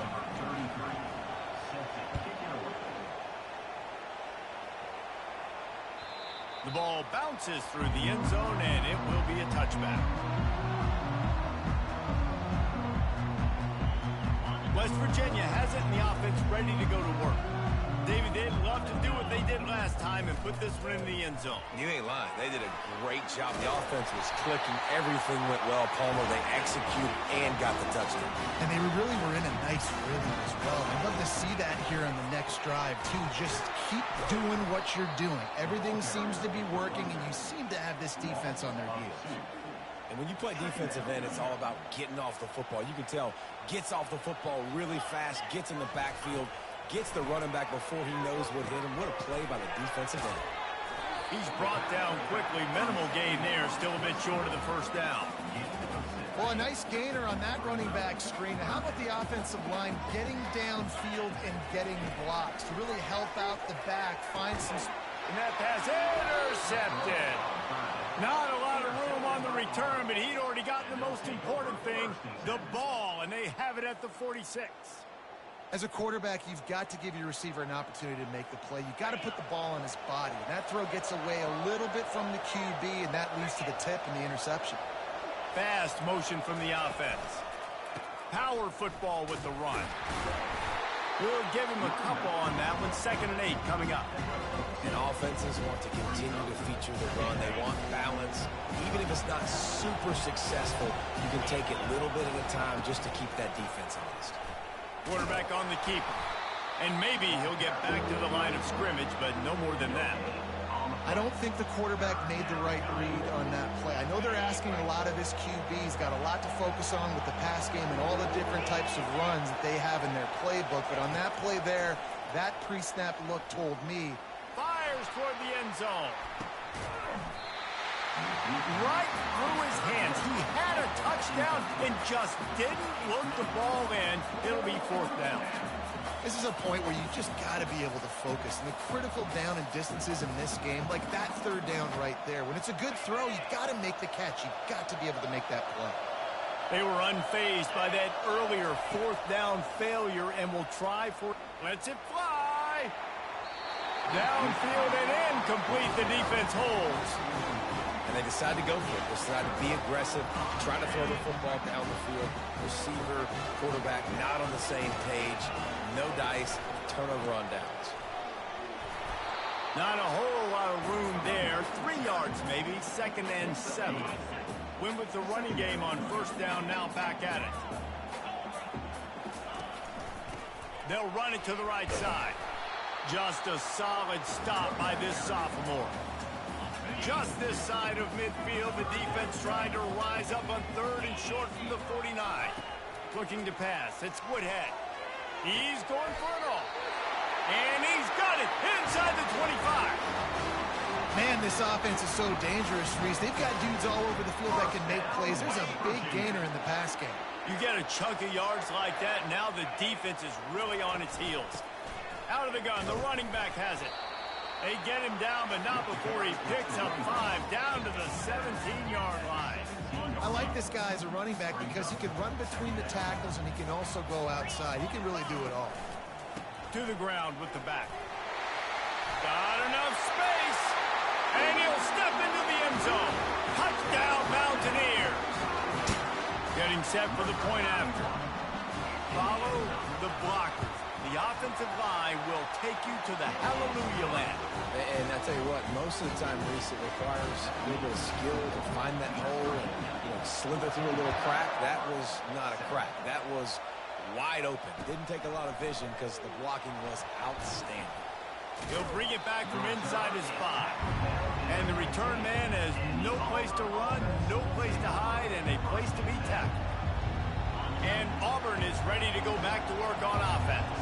The ball bounces through the end zone, and it will be a touchback. West Virginia has it in the offense ready to go to work. David, they'd love to do what they did last time and put this one in the end zone. You ain't lying. They did a great job. The offense was clicking. Everything went well. Palmer, they executed and got the touchdown. And they really were in a nice rhythm as well. I'd love to see that here on the next drive, too. Just keep doing what you're doing. Everything seems to be working, and you seem to have this defense on their heels. And when you play defensive end, it's all about getting off the football. You can tell, gets off the football really fast, gets in the backfield, gets the running back before he knows what hit him. What a play by the defensive end. He's brought down quickly. Minimal gain there. Still a bit short of the first down. Well, a nice gainer on that running back screen. How about the offensive line getting downfield and getting blocks to really help out the back, find some And that pass intercepted. Not a lot of room on the return, but he'd already gotten the most important thing, the ball, and they have it at the 46. As a quarterback, you've got to give your receiver an opportunity to make the play. You've got to put the ball on his body. And that throw gets away a little bit from the QB, and that leads to the tip and the interception. Fast motion from the offense. Power football with the run. We'll give him a couple on that one. 2nd and 8 coming up. And offenses want to continue to feature the run. They want balance. Even if it's not super successful, you can take it little bit at a time just to keep that defense honest. Quarterback on the keeper. And maybe he'll get back to the line of scrimmage, but no more than that. I don't think the quarterback made the right read on that play. I know they're asking a lot of his QB. He's got a lot to focus on with the pass game and all the different types of runs that they have in their playbook. But on that play there, that pre-snap look told me. Fires toward the end zone. Right through his hands. He had a touchdown and just didn't look the ball in. It'll be 4th down. This is a point where you just got to be able to focus. And the critical down and distances in this game, like that 3rd down right there, when it's a good throw, you got to make the catch. You got to be able to make that play. They were unfazed by that earlier 4th down failure and will try for. Lets it fly. Downfield and incomplete. The defense holds. And they decide to go for it. They decide to be aggressive, try to throw the football down the field. Receiver, quarterback, not on the same page. No dice, turnover on downs. Not a whole lot of room there. 3 yards maybe, 2nd and 7. Win with the running game on 1st down, now back at it. They'll run it to the right side. Just a solid stop by this sophomore. Just this side of midfield, the defense trying to rise up on 3rd and short from the 49. Looking to pass. It's Woodhead. He's going for it all. And he's got it inside the 25. Man, this offense is so dangerous, Reese. They've got dudes all over the field that can make plays. There's a big gainer in the pass game. You get a chunk of yards like that, now the defense is really on its heels. Out of the gun, the running back has it. They get him down, but not before he picks up 5 down to the 17-yard line. I like this guy as a running back because he can run between the tackles and he can also go outside. He can really do it all. To the ground with the back. Got enough space. And he'll step into the end zone. Touchdown, Mountaineers. Getting set for the point after. Follow the blockers. The offensive line will take you to the hallelujah land. And I tell you what, most of the time, Reese, it requires a little bit of skill to find that hole and slither through a little crack. That was not a crack. That was wide open. Didn't take a lot of vision because the blocking was outstanding. He'll bring it back from inside his 5. And the return man has no place to run, no place to hide, and a place to be tackled. And Auburn is ready to go back to work on offense.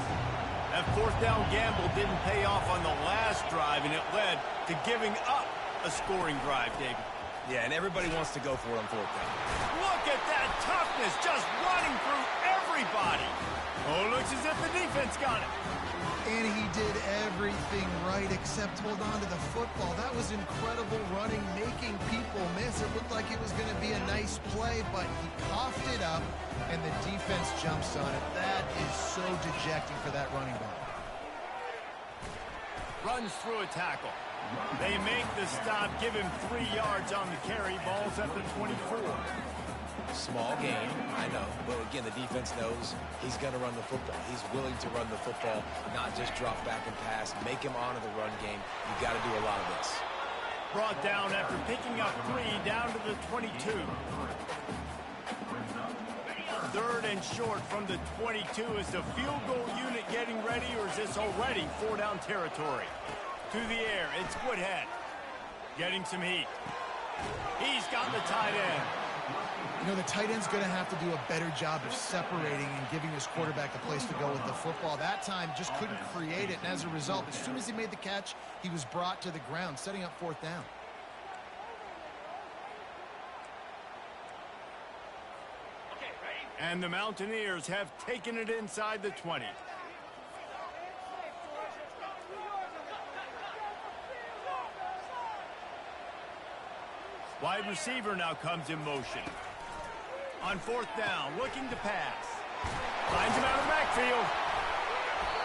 That 4th down gamble didn't pay off on the last drive, and it led to giving up a scoring drive, David. Yeah, and everybody wants to go for it on 4th down. Look at that toughness, just running through everybody. Oh, looks as if the defense got it. And he did everything right except hold on to the football. That was incredible running, making people miss. It looked like it was going to be a nice play, but he coughed it up, and the defense jumps on it. That is so dejecting for that running back. Runs through a tackle. They make the stop, give him 3 yards on the carry. Ball's at the 24. Small game, I know, but again, the defense knows he's going to run the football. He's willing to run the football, not just drop back and pass, make him honor the run game. You got to do a lot of this. Brought down after picking up 3 down to the 22. 3rd and short from the 22. Is the field goal unit getting ready, or is this already 4 down territory? To the air, it's Woodhead. Getting some heat. He's got the tight end. The tight end's going to have to do a better job of separating and giving his quarterback a place to go with the football. That time just couldn't create it, and as a result, as soon as he made the catch, he was brought to the ground, setting up 4th down. And the Mountaineers have taken it inside the 20. Wide receiver now comes in motion. On fourth down, looking to pass. Finds him out of the backfield.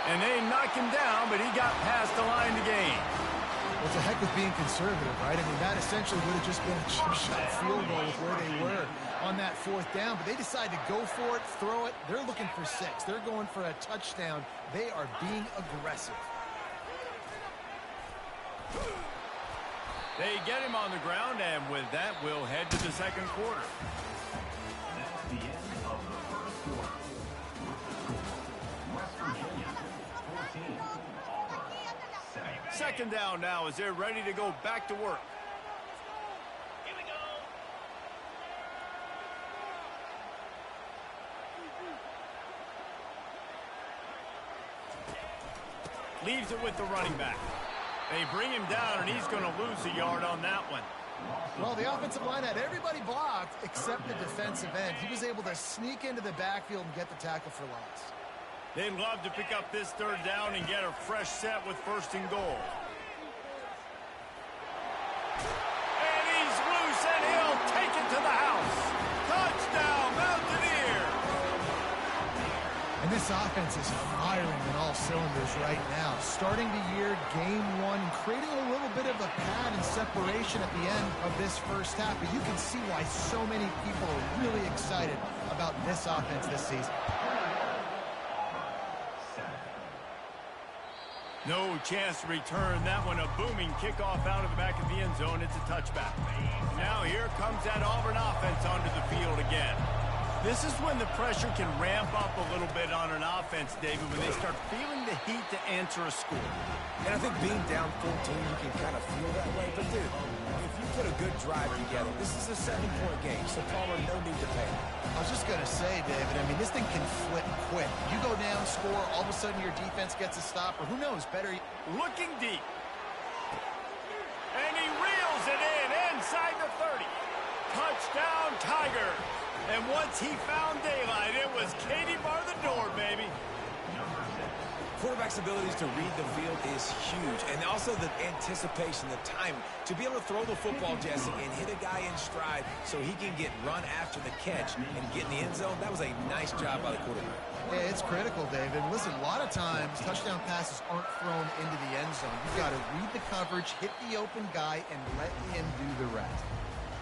And they knock him down, but he got past the line to gain. Well, it's a heck of being conservative, right? I mean, that essentially would have just been a chip shot field goal with where they were on that fourth down. But they decide to go for it, throw it. They're looking for 6. They're going for a touchdown. They are being aggressive. They get him on the ground, and with that, we'll head to the second quarter. That's the end of the first quarter. West Virginia, 14. Auburn, 7. Second down now as they're ready to go back to work. Here we go. Leaves it with the running back. They bring him down, and he's going to lose a yard on that one. Well, the offensive line had everybody blocked except the defensive end. He was able to sneak into the backfield and get the tackle for loss. They'd love to pick up this third down and get a fresh set with first and goal. And he's loose, and he'll take it to the house. Touchdown, Mountaineers! And this offense is firing on all cylinders right now. Starting the year, game 1, creating a little bit of a pad and separation at the end of this first half. But you can see why so many people are really excited about this offense this season. No chance to return that one. A booming kickoff out of the back of the end zone. It's a touchback. Now here comes that Auburn offense onto the field again. This is when the pressure can ramp up a little bit on an offense, David, when they start feeling the heat to answer a score. And I think being down 14, you can kind of feel that way. But, dude, if you put a good drive together, this is a 7-point game, so Palmer, no need to panic. I was just going to say, David, I mean, this thing can flip quick. You go down, score, all of a sudden your defense gets a stop, or who knows, better. Looking deep. And he reels it in inside the 30. Touchdown, Tigers. And once he found daylight, it was Katie bar the door, baby. Quarterback's abilities to read the field is huge. And also the anticipation, the time. To be able to throw the football, Jesse, and hit a guy in stride so he can get run after the catch and get in the end zone, that was a nice job by the quarterback. Yeah, it's critical, David. Listen, a lot of times, touchdown passes aren't thrown into the end zone. You've got to read the coverage, hit the open guy, and let him do the rest.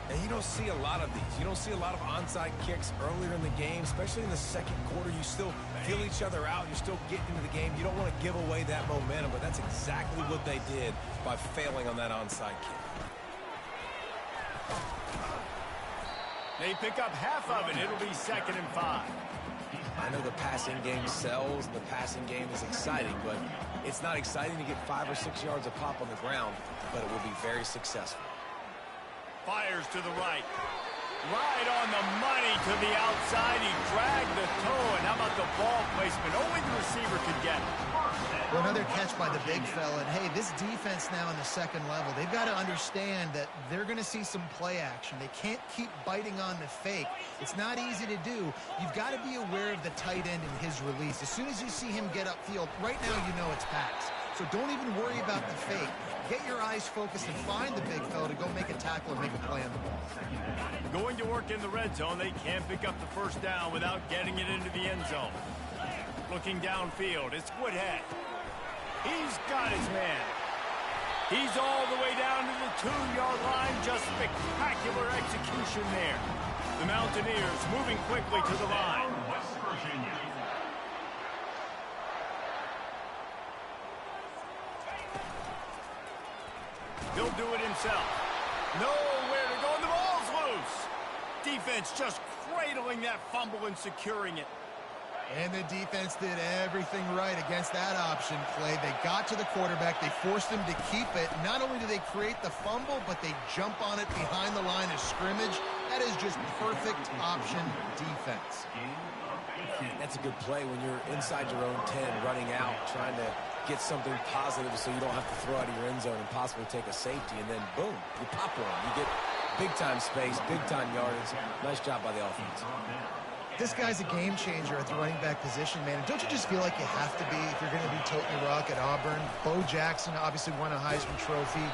And you don't see a lot of these. You don't see a lot of onside kicks earlier in the game, especially in the second quarter. You still feel each other out. You're still getting into the game. You don't want to give away that momentum, but that's exactly what they did by failing on that onside kick. They pick up half of it. It'll be 2nd and 5. I know the passing game sells, and the passing game is exciting, but it's not exciting to get 5 or 6 yards of pop on the ground, but it will be very successful. Fires to the right. Right on the money to the outside. He dragged the toe. And how about the ball placement? Only the receiver could get it. Well, another catch by the big fella. And, hey, this defense now in the second level, they've got to understand that they're going to see some play action. They can't keep biting on the fake. It's not easy to do. You've got to be aware of the tight end and his release. As soon as you see him get upfield, right now you know it's pass. So don't even worry about the fake. Get your eyes focused and find the big fella to go make a tackle or make a play on the ball. Going to work in the red zone, they can't pick up the first down without getting it into the end zone. Looking downfield, it's Woodhead. He's got his man. He's all the way down to the 2-yard line. Just spectacular execution there. The Mountaineers moving quickly to the line. West Virginia. He'll do it himself. Nowhere to go, and the ball's loose. Defense just cradling that fumble and securing it. And the defense did everything right against that option play. They got to the quarterback. They forced him to keep it. Not only do they create the fumble, but they jump on it behind the line of scrimmage. That is just perfect option defense. That's a good play when you're inside your own 10, running out, trying to get something positive so you don't have to throw out of your end zone and possibly take a safety, and then boom, you pop one. You get big-time space, big-time yardage. Nice job by the offense. This guy's a game changer at the running back position, man. And don't you just feel like you have to be if you're going to be toting the rock at Auburn? Bo Jackson obviously won a Heisman Trophy.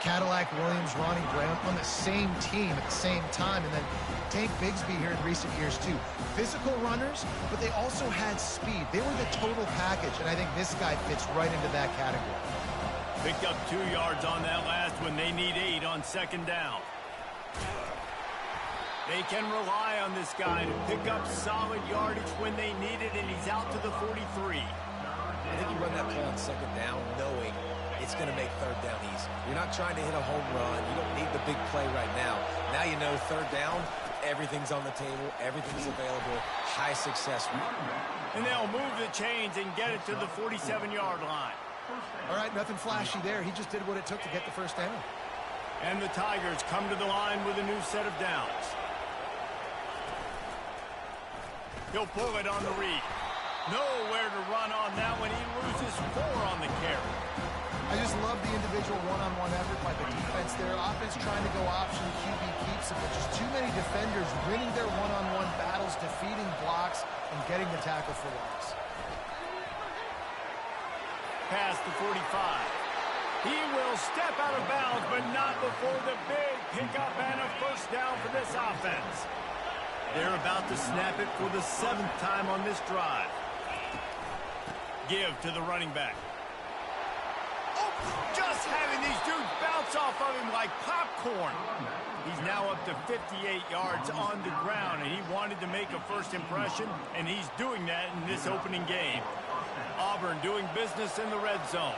Cadillac, Williams, Ronnie Brown on the same team at the same time. And then Tank Bigsby here in recent years too. Physical runners, but they also had speed. They were the total package, and I think this guy fits right into that category. Picked up 2 yards on that last one. They need 8 on second down. They can rely on this guy to pick up solid yardage when they need it, and he's out to the 43. I think you run that play on second down knowing it's going to make third down easy. You're not trying to hit a home run. You don't need the big play right now. Now you know third down, everything's on the table, everything's available, high success rate. And they'll move the chains and get it to the 47-yard line. All right, nothing flashy there. He just did what it took to get the first down. And the Tigers come to the line with a new set of downs. He'll pull it on the read. Nowhere to run on that one. He loses 4 on the carry. I just love the individual one-on-one effort by the defense there. Offense trying to go option, QB keeps it, but just too many defenders winning their one-on-one battles, defeating blocks, and getting the tackle for loss. Past the 45. He will step out of bounds, but not before the big pickup and a first down for this offense. They're about to snap it for the 7th time on this drive. Give to the running back. Oh, just having these dudes bounce off of him like popcorn. He's now up to 58 yards on the ground, and he wanted to make a first impression, and he's doing that in this opening game. Auburn doing business in the red zone.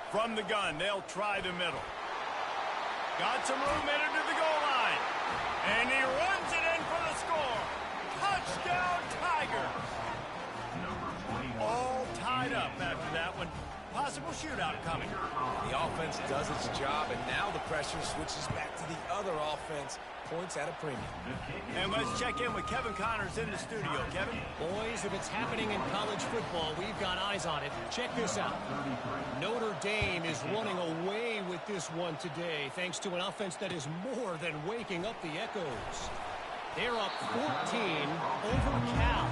From the gun, they'll try the middle. Got some room in it to the goal line. And he runs it in for the score. Touchdown, Tigers. All tied up after that one. Possible shootout coming. The offense does its job, and now the pressure switches back to the other offense. Points at a premium. And let's check in with Kevin Connors in the studio. Kevin? Boys, if it's happening in college football, we've got eyes on it. Check this out. Notre Dame is running away with this one today, thanks to an offense that is more than waking up the echoes. They're up 14 over Cal.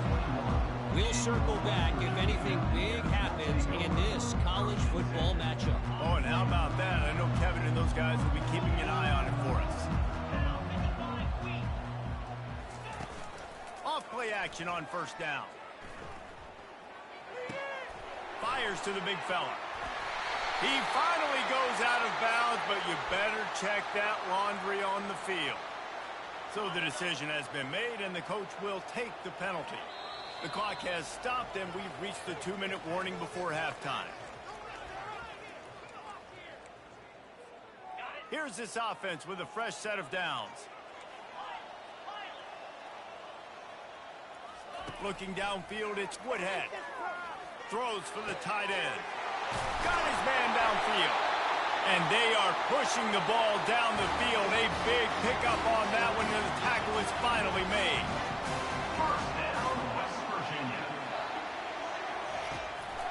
We'll circle back if anything big happens in this college football matchup. Oh, and how about that? I know Kevin and those guys will be keeping an eye on it for us. Off-play action on first down. Fires to the big fella. He finally goes out of bounds, but you better check that laundry on the field. So the decision has been made, and the coach will take the penalty. The clock has stopped, and we've reached the 2-minute warning before halftime. Here's this offense with a fresh set of downs. Looking downfield, it's Woodhead. Throws for the tight end. Got his man downfield. And they are pushing the ball down the field. A big pickup on that one, and the tackle is finally made. First down, West Virginia.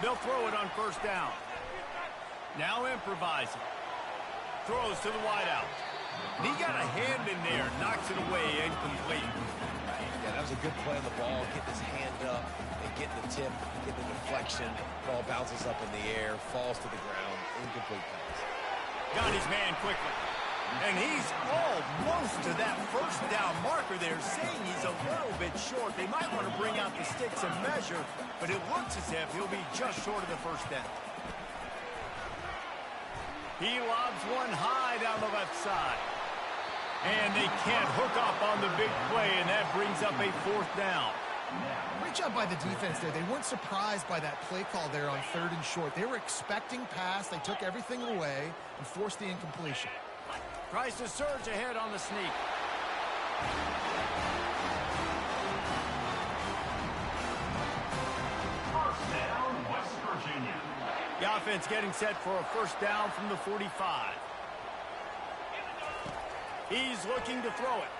They'll throw it on first down. Now improvising. Throws to the wideout. He got a hand in there, knocks it away, incomplete. Yeah, that was a good play on the ball, getting his hand up and getting the tip, getting the deflection. Ball bounces up in the air, falls to the ground, incomplete pass. Got his man quickly. And he's almost to that first down marker there, saying he's a little bit short. They might want to bring out the sticks and measure, but it looks as if he'll be just short of the first down. He lobs one high down the left side. And they can't hook up on the big play, and that brings up a fourth down. Great job by the defense there. They weren't surprised by that play call there on 3rd and short. They were expecting pass. They took everything away and forced the incompletion. Tries to surge ahead on the sneak. First down, West Virginia. The offense getting set for a first down from the 45. He's looking to throw it.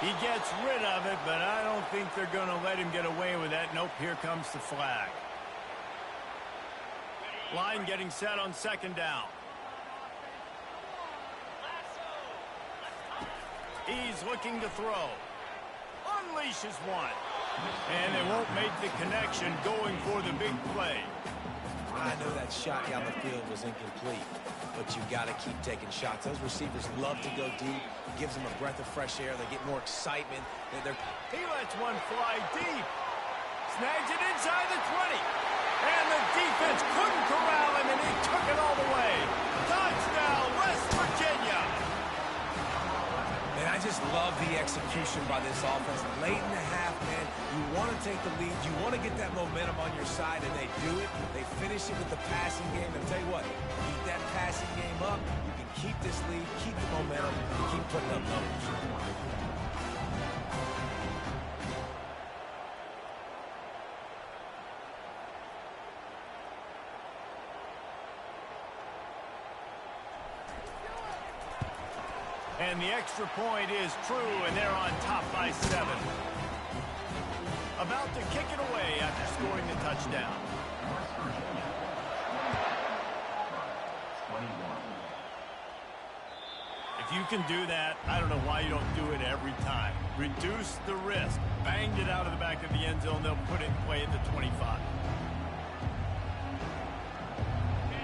He gets rid of it, but I don't think they're going to let him get away with that. Nope, here comes the flag. Line getting set on second down. He's looking to throw. Unleashes one. And they won't make the connection going for the big play. I know that shot down the field was incomplete, but you got to keep taking shots. Those receivers love to go deep. It gives them a breath of fresh air. They get more excitement. He lets one fly deep. Snags it inside the 20. And the defense couldn't corral him, and he took it all the way. Touchdown, West Virginia. And I just love the execution by this offense. Late in the half, man, you want to take the lead. You want to get that momentum on your side, and they do it. They finish it with the passing game. And I'll tell you what, keep that passing game up. You can keep this lead, keep the momentum, and keep putting up numbers. And the extra point is true, and they're on top by 7. About to kick it away after scoring the touchdown. If you can do that, I don't know why you don't do it every time. Reduce the risk. Banged it out of the back of the end zone. They'll put it in play at the 25.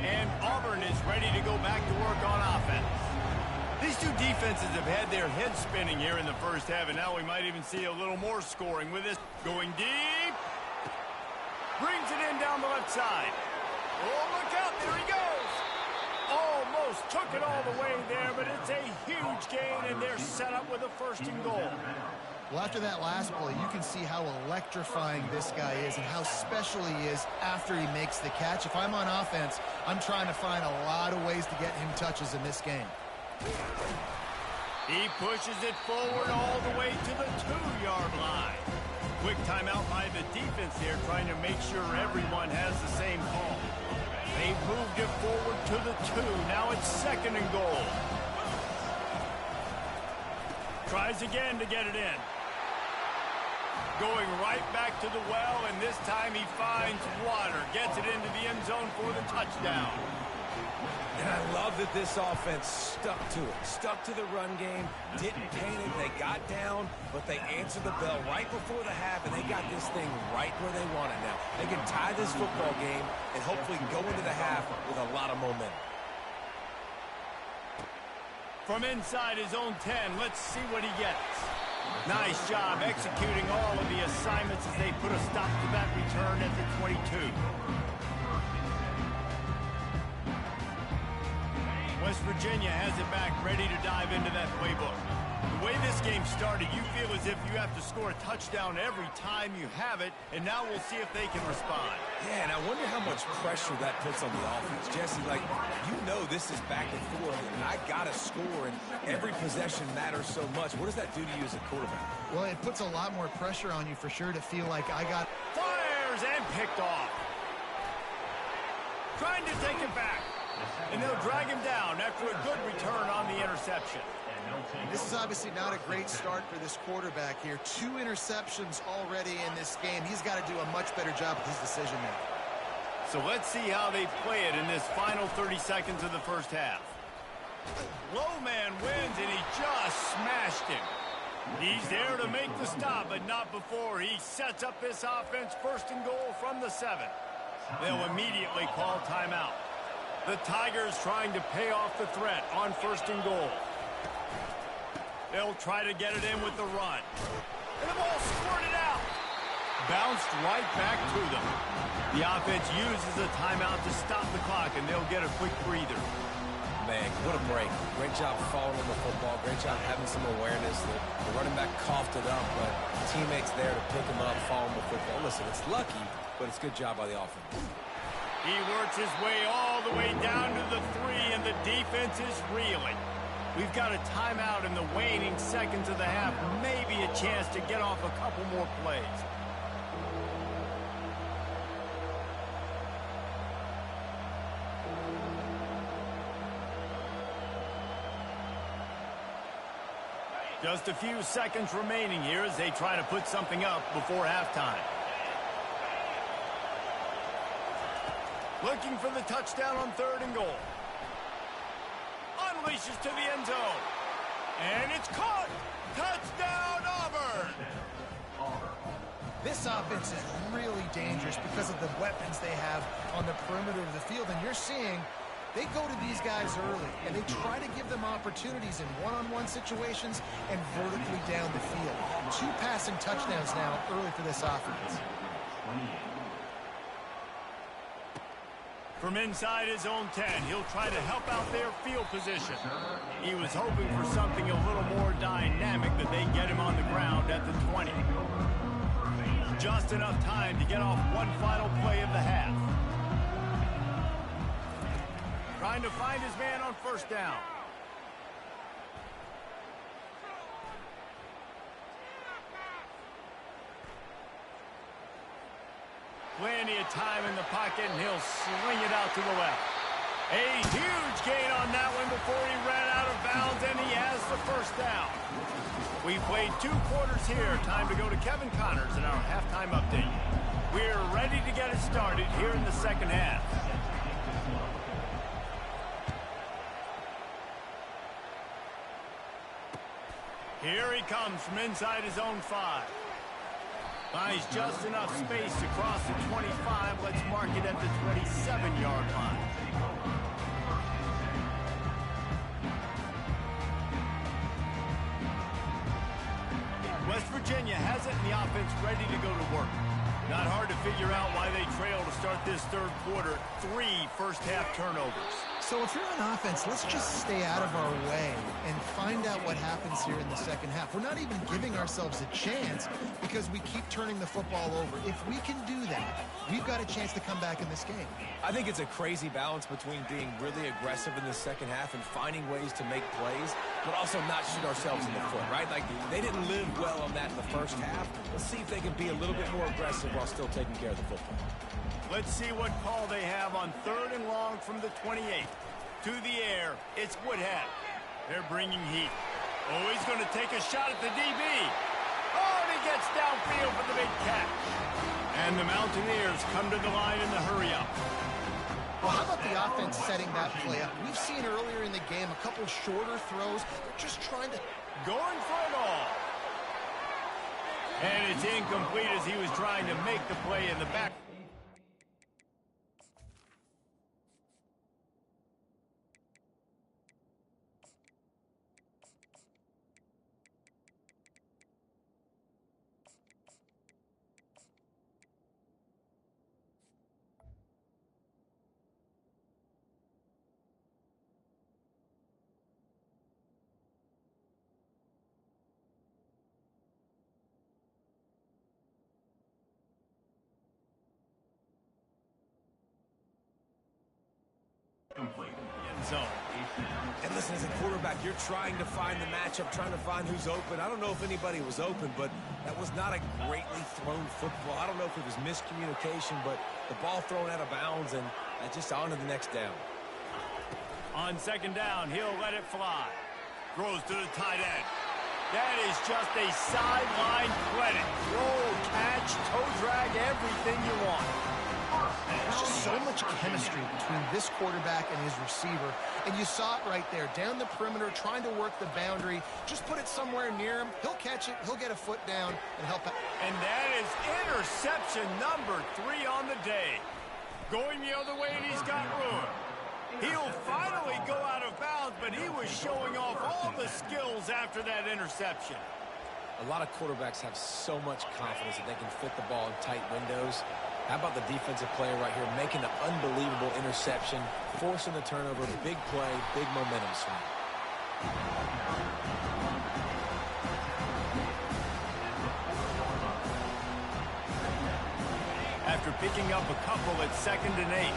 And Auburn is ready to go back to work on offense. These two defenses have had their heads spinning here in the first half, and now we might even see a little more scoring with this. Going deep. Brings it in down the left side. Oh, look out. There he goes. Almost took it all the way there, but it's a huge gain, and they're set up with a 1st and goal. Well, after that last play, you can see how electrifying this guy is and how special he is after he makes the catch. If I'm on offense, I'm trying to find a lot of ways to get him touches in this game. He pushes it forward all the way to the 2-yard line. Quick timeout by the defense here, trying to make sure everyone has the same call. They moved it forward to the 2. Now it's 2nd and goal. Tries again to get it in. Going right back to the well, and this time he finds water. Gets it into the end zone for the touchdown. And I love that this offense stuck to it. Stuck to the run game, didn't panic. They got down, but they answered the bell right before the half, and they got this thing right where they want it now. They can tie this football game and hopefully go into the half with a lot of momentum. From inside his own 10, let's see what he gets. Nice job executing all of the assignments as they put a stop to that return at the 22. West Virginia has it back, ready to dive into that playbook. The way this game started, you feel as if you have to score a touchdown every time you have it, and now we'll see if they can respond. Yeah, and I wonder how much pressure that puts on the offense. Jesse, like, you know this is back and forth, and I got to score, and every possession matters so much. What does that do to you as a quarterback? Well, it puts a lot more pressure on you for sure to feel like I got... Fires and picked off. Trying to take it back. And they'll drag him down after a good return on the interception. This is obviously not a great start for this quarterback here. 2 interceptions already in this game. He's got to do a much better job with his decision making. So let's see how they play it in this final 30 seconds of the first half. Low man wins, and he just smashed him. He's there to make the stop, but not before he sets up this offense 1st and goal from the 7. They'll immediately call timeout. The Tigers trying to pay off the threat on 1st and goal. They'll try to get it in with the run. And the ball squirted out. Bounced right back to them. The offense uses a timeout to stop the clock, and they'll get a quick breather. Man, what a break. Great job following the football. Great job having some awareness. The running back coughed it up, but teammates there to pick him up, follow the football. Listen, it's lucky, but it's a good job by the offense. He works his way all the way down to the 3, and the defense is reeling. We've got a timeout in the waning seconds of the half. Maybe a chance to get off a couple more plays. Just a few seconds remaining here as they try to put something up before halftime. Looking for the touchdown on 3rd and goal. Unleashes to the end zone. And it's caught. This offense is really dangerous because of the weapons they have on the perimeter of the field. And you're seeing they go to these guys early, and they try to give them opportunities in one-on-one situations and vertically down the field. 2 passing touchdowns now early for this offense. From inside his own 10, he'll try to help out their field position. He was hoping for something a little more dynamic that they get him on the ground at the 20. Just enough time to get off one final play of the half. Trying to find his man on first down. Plenty of time in the pocket, and he'll sling it out to the left. A huge gain on that one before he ran out of bounds, and he has the first down. We played 2 quarters here. Time to go to Kevin Connors in our halftime update. We're ready to get it started here in the second half. Here he comes from inside his own 5. Finds just enough space to cross the 25. Let's mark it at the 27-yard line. West Virginia has it, and the offense ready to go to work. Not hard to figure out why they trail to start this third quarter. 3 first-half turnovers. So if you're on offense, let's just stay out of our way and find out what happens here in the second half. We're not even giving ourselves a chance because we keep turning the football over. If we can do that, we've got a chance to come back in this game. I think it's a crazy balance between being really aggressive in the second half and finding ways to make plays, but also not shoot ourselves in the foot, right? Like, they didn't live well on that in the first half. Let's see if they can be a little bit more aggressive while still taking care of the football. Let's see what call they have on 3rd and long from the 28. To the air, it's Woodhead. They're bringing heat. Oh, he's going to take a shot at the DB. Oh, and he gets downfield for the big catch. And the Mountaineers come to the line in the hurry-up. Well, how about the offense setting that play up? We've seen earlier in the game a couple shorter throws. They're just trying to... Going for it all. And it's incomplete as he was trying to make the play in the back. End zone. And listen, as a quarterback, you're trying to find the matchup, trying to find who's open. I don't know if anybody was open, but that was not a greatly thrown football. I don't know if it was miscommunication, but the ball thrown out of bounds and just on to the next down. On second down, he'll let it fly. Throws to the tight end. That is just a sideline credit. Roll, catch, toe drag, everything you want. There's just so much chemistry between this quarterback and his receiver. And you saw it right there. Down the perimeter, trying to work the boundary. Just put it somewhere near him. He'll catch it. He'll get a foot down and help out. And that is interception number 3 on the day. Going the other way, and he's got room. He'll finally go out of bounds, but he was showing off all the skills after that interception. A lot of quarterbacks have so much confidence that they can fit the ball in tight windows. How about the defensive player right here making an unbelievable interception, forcing the turnover, big play, big momentum swing. After picking up a couple at 2nd and 8.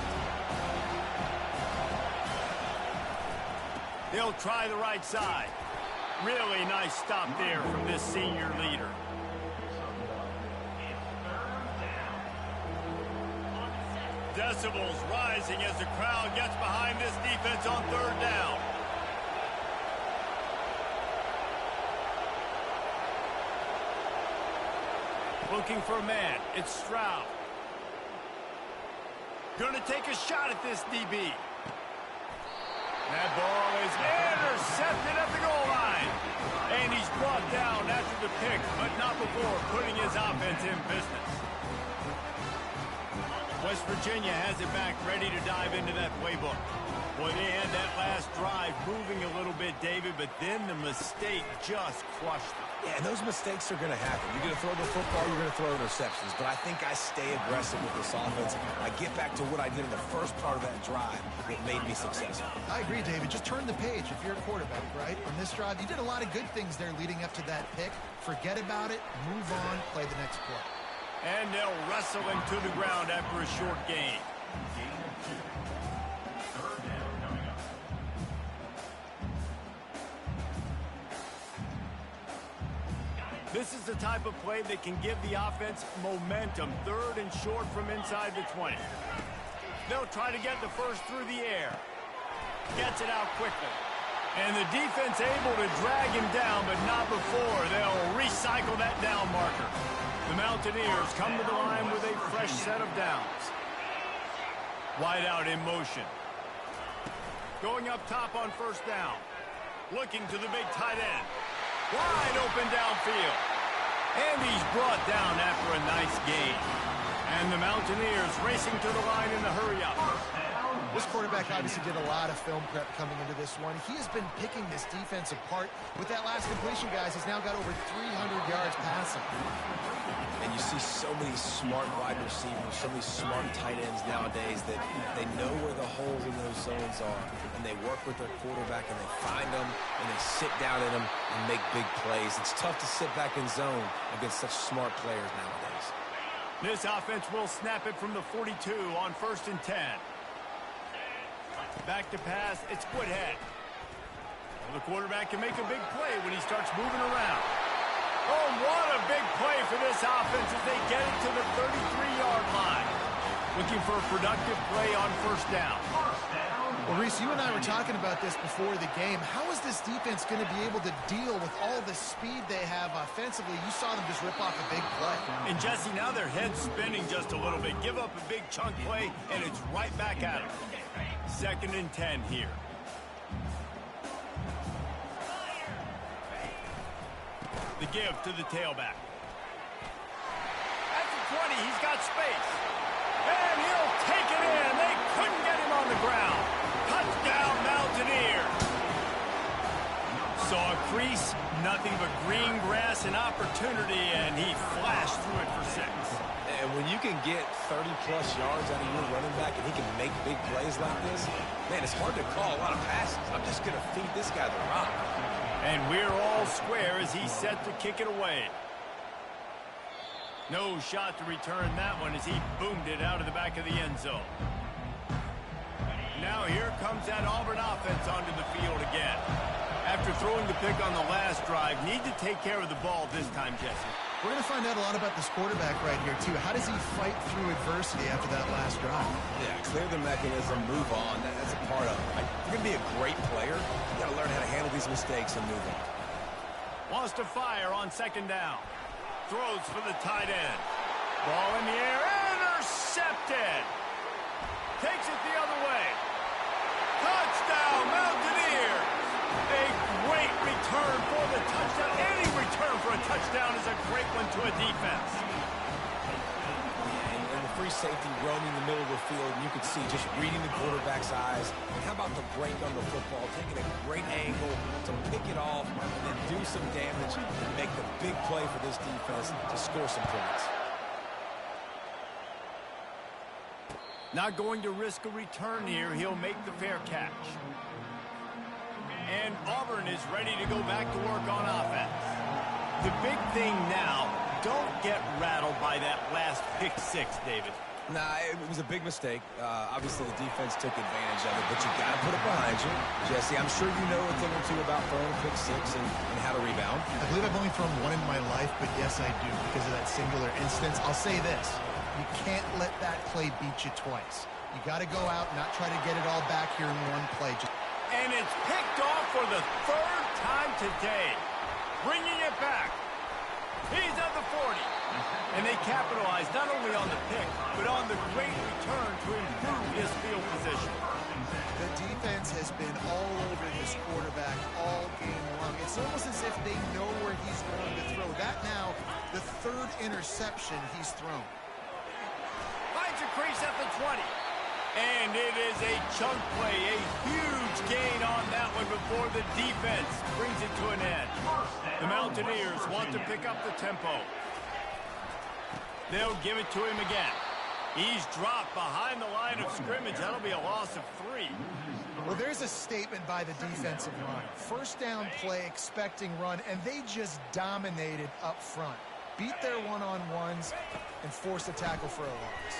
They'll try the right side. Really nice stop there from this senior leader. Decibels rising as the crowd gets behind this defense on 3rd down. Looking for a man. It's Stroud. Going to take a shot at this DB. That ball is intercepted at the goal line. And he's brought down after the pick, but not before putting his offense in business. West Virginia has it back, ready to dive into that playbook. Boy, they had that last drive moving a little bit, David, but then the mistake just crushed them. Yeah, and those mistakes are going to happen. You're going to throw the football, you're going to throw interceptions. But I think I stay aggressive with this offense. I get back to what I did in the first part of that drive that made me successful. I agree, David. Just turn the page if you're a quarterback, right? On this drive, you did a lot of good things there leading up to that pick. Forget about it, move on, play the next play. And they'll wrestle him to the ground after a short gain. This is the type of play that can give the offense momentum. 3rd and short from inside the 20. They'll try to get the first through the air. Gets it out quickly. And the defense able to drag him down, but not before. They'll recycle that down marker. The Mountaineers come to the line with a fresh set of downs. Wide out in motion. Going up top on 1st down. Looking to the big tight end. Wide open downfield. And he's brought down after a nice gain. And the Mountaineers racing to the line in the hurry-up. This quarterback obviously did a lot of film prep coming into this one. He has been picking this defense apart. With that last completion, guys, he's now got over 300 yards passing. And you see so many smart wide receivers, so many smart tight ends nowadays that they know where the holes in those zones are. And they work with their quarterback, and they find them, and they sit down in them and make big plays. It's tough to sit back in zone against such smart players nowadays. This offense will snap it from the 42 on 1st and 10. Back to pass, it's Woodhead. Well, the quarterback can make a big play when he starts moving around. Oh, what a big play for this offense as they get it to the 33-yard line. Looking for a productive play on 1st down. Well, Reese, you and I were talking about this before the game. How is this defense going to be able to deal with all the speed they have offensively? You saw them just rip off a big play. And, Jesse, now their head's spinning just a little bit. Give up a big chunk play, and it's right back at them. 2nd and 10 here. The give to the tailback. At the 20, he's got space. And he'll take it in. They couldn't get him on the ground. Touchdown, Mountaineers. Saw a crease, nothing but green grass and opportunity, and he flashed through it for 6. And when you can get 30-plus yards out of your running back and he can make big plays like this, man, it's hard to call a lot of passes. I'm just going to feed this guy the rock. And we're all square as he's set to kick it away. No shot to return that one as he boomed it out of the back of the end zone. Now here comes that Auburn offense onto the field again. After throwing the pick on the last drive, need to take care of the ball this time, Jesse. We're going to find out a lot about this quarterback right here, too. How does he fight through adversity after that last drive? Yeah, clear the mechanism, move on. That's a part of it. If you're going to be a great player, you got to learn how to handle these mistakes and move on. Wants to fire on 2nd down. Throws for the tight end. Ball in the air. Intercepted. Takes it the other way. Touchdown, Mountaineers. A great return for the touchdown. Any return for a touchdown is a great one to a defense. And the free safety roaming the middle of the field, and you could see just reading the quarterback's eyes. And how about the break on the football, taking a great angle to pick it off and then do some damage and make the big play for this defense to score some points. Not going to risk a return here. He'll make the fair catch. And Auburn is ready to go back to work on offense. The big thing now, don't get rattled by that last pick 6, David. Nah, it was a big mistake. Obviously, the defense took advantage of it, but you got to put it behind you. Jesse, I'm sure you know a thing or two about throwing a pick 6 and how to rebound. I believe I've only thrown one in my life, but yes, I do because of that singular instance. I'll say this. You can't let that play beat you twice. You got to go out and not try to get it all back here in one play. And it's picked off for the 3rd time today. Bringing it back. He's at the 40. And they capitalize not only on the pick, but on the great return to improve his field position. The defense has been all over this quarterback all game long. It's It's almost as if they know where he's going to throw. That now, the third interception he's thrown. Finds a crease at the 20. And it is a chunk play, a huge gain on that one before the defense brings it to an end. The Mountaineers want to pick up the tempo. They'll give it to him again. He's dropped behind the line of scrimmage. That'll be a loss of 3. Well, there's a statement by the defensive line. First down play, expecting run, and they just dominated up front. Beat their one-on-ones and forced a tackle for a loss.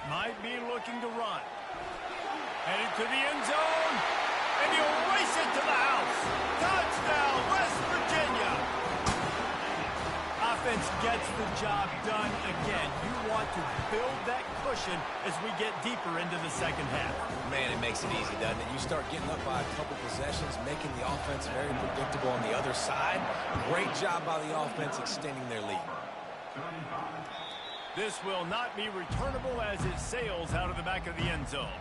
Might be looking to run. Headed to the end zone. And he'll race it to the house. Touchdown, West Virginia. Offense gets the job done again. You want to build that cushion as we get deeper into the second half. Man, it makes it easy, doesn't it? You start getting up by a couple possessions, making the offense very predictable on the other side. Great job by the offense extending their lead. This will not be returnable as it sails out of the back of the end zone.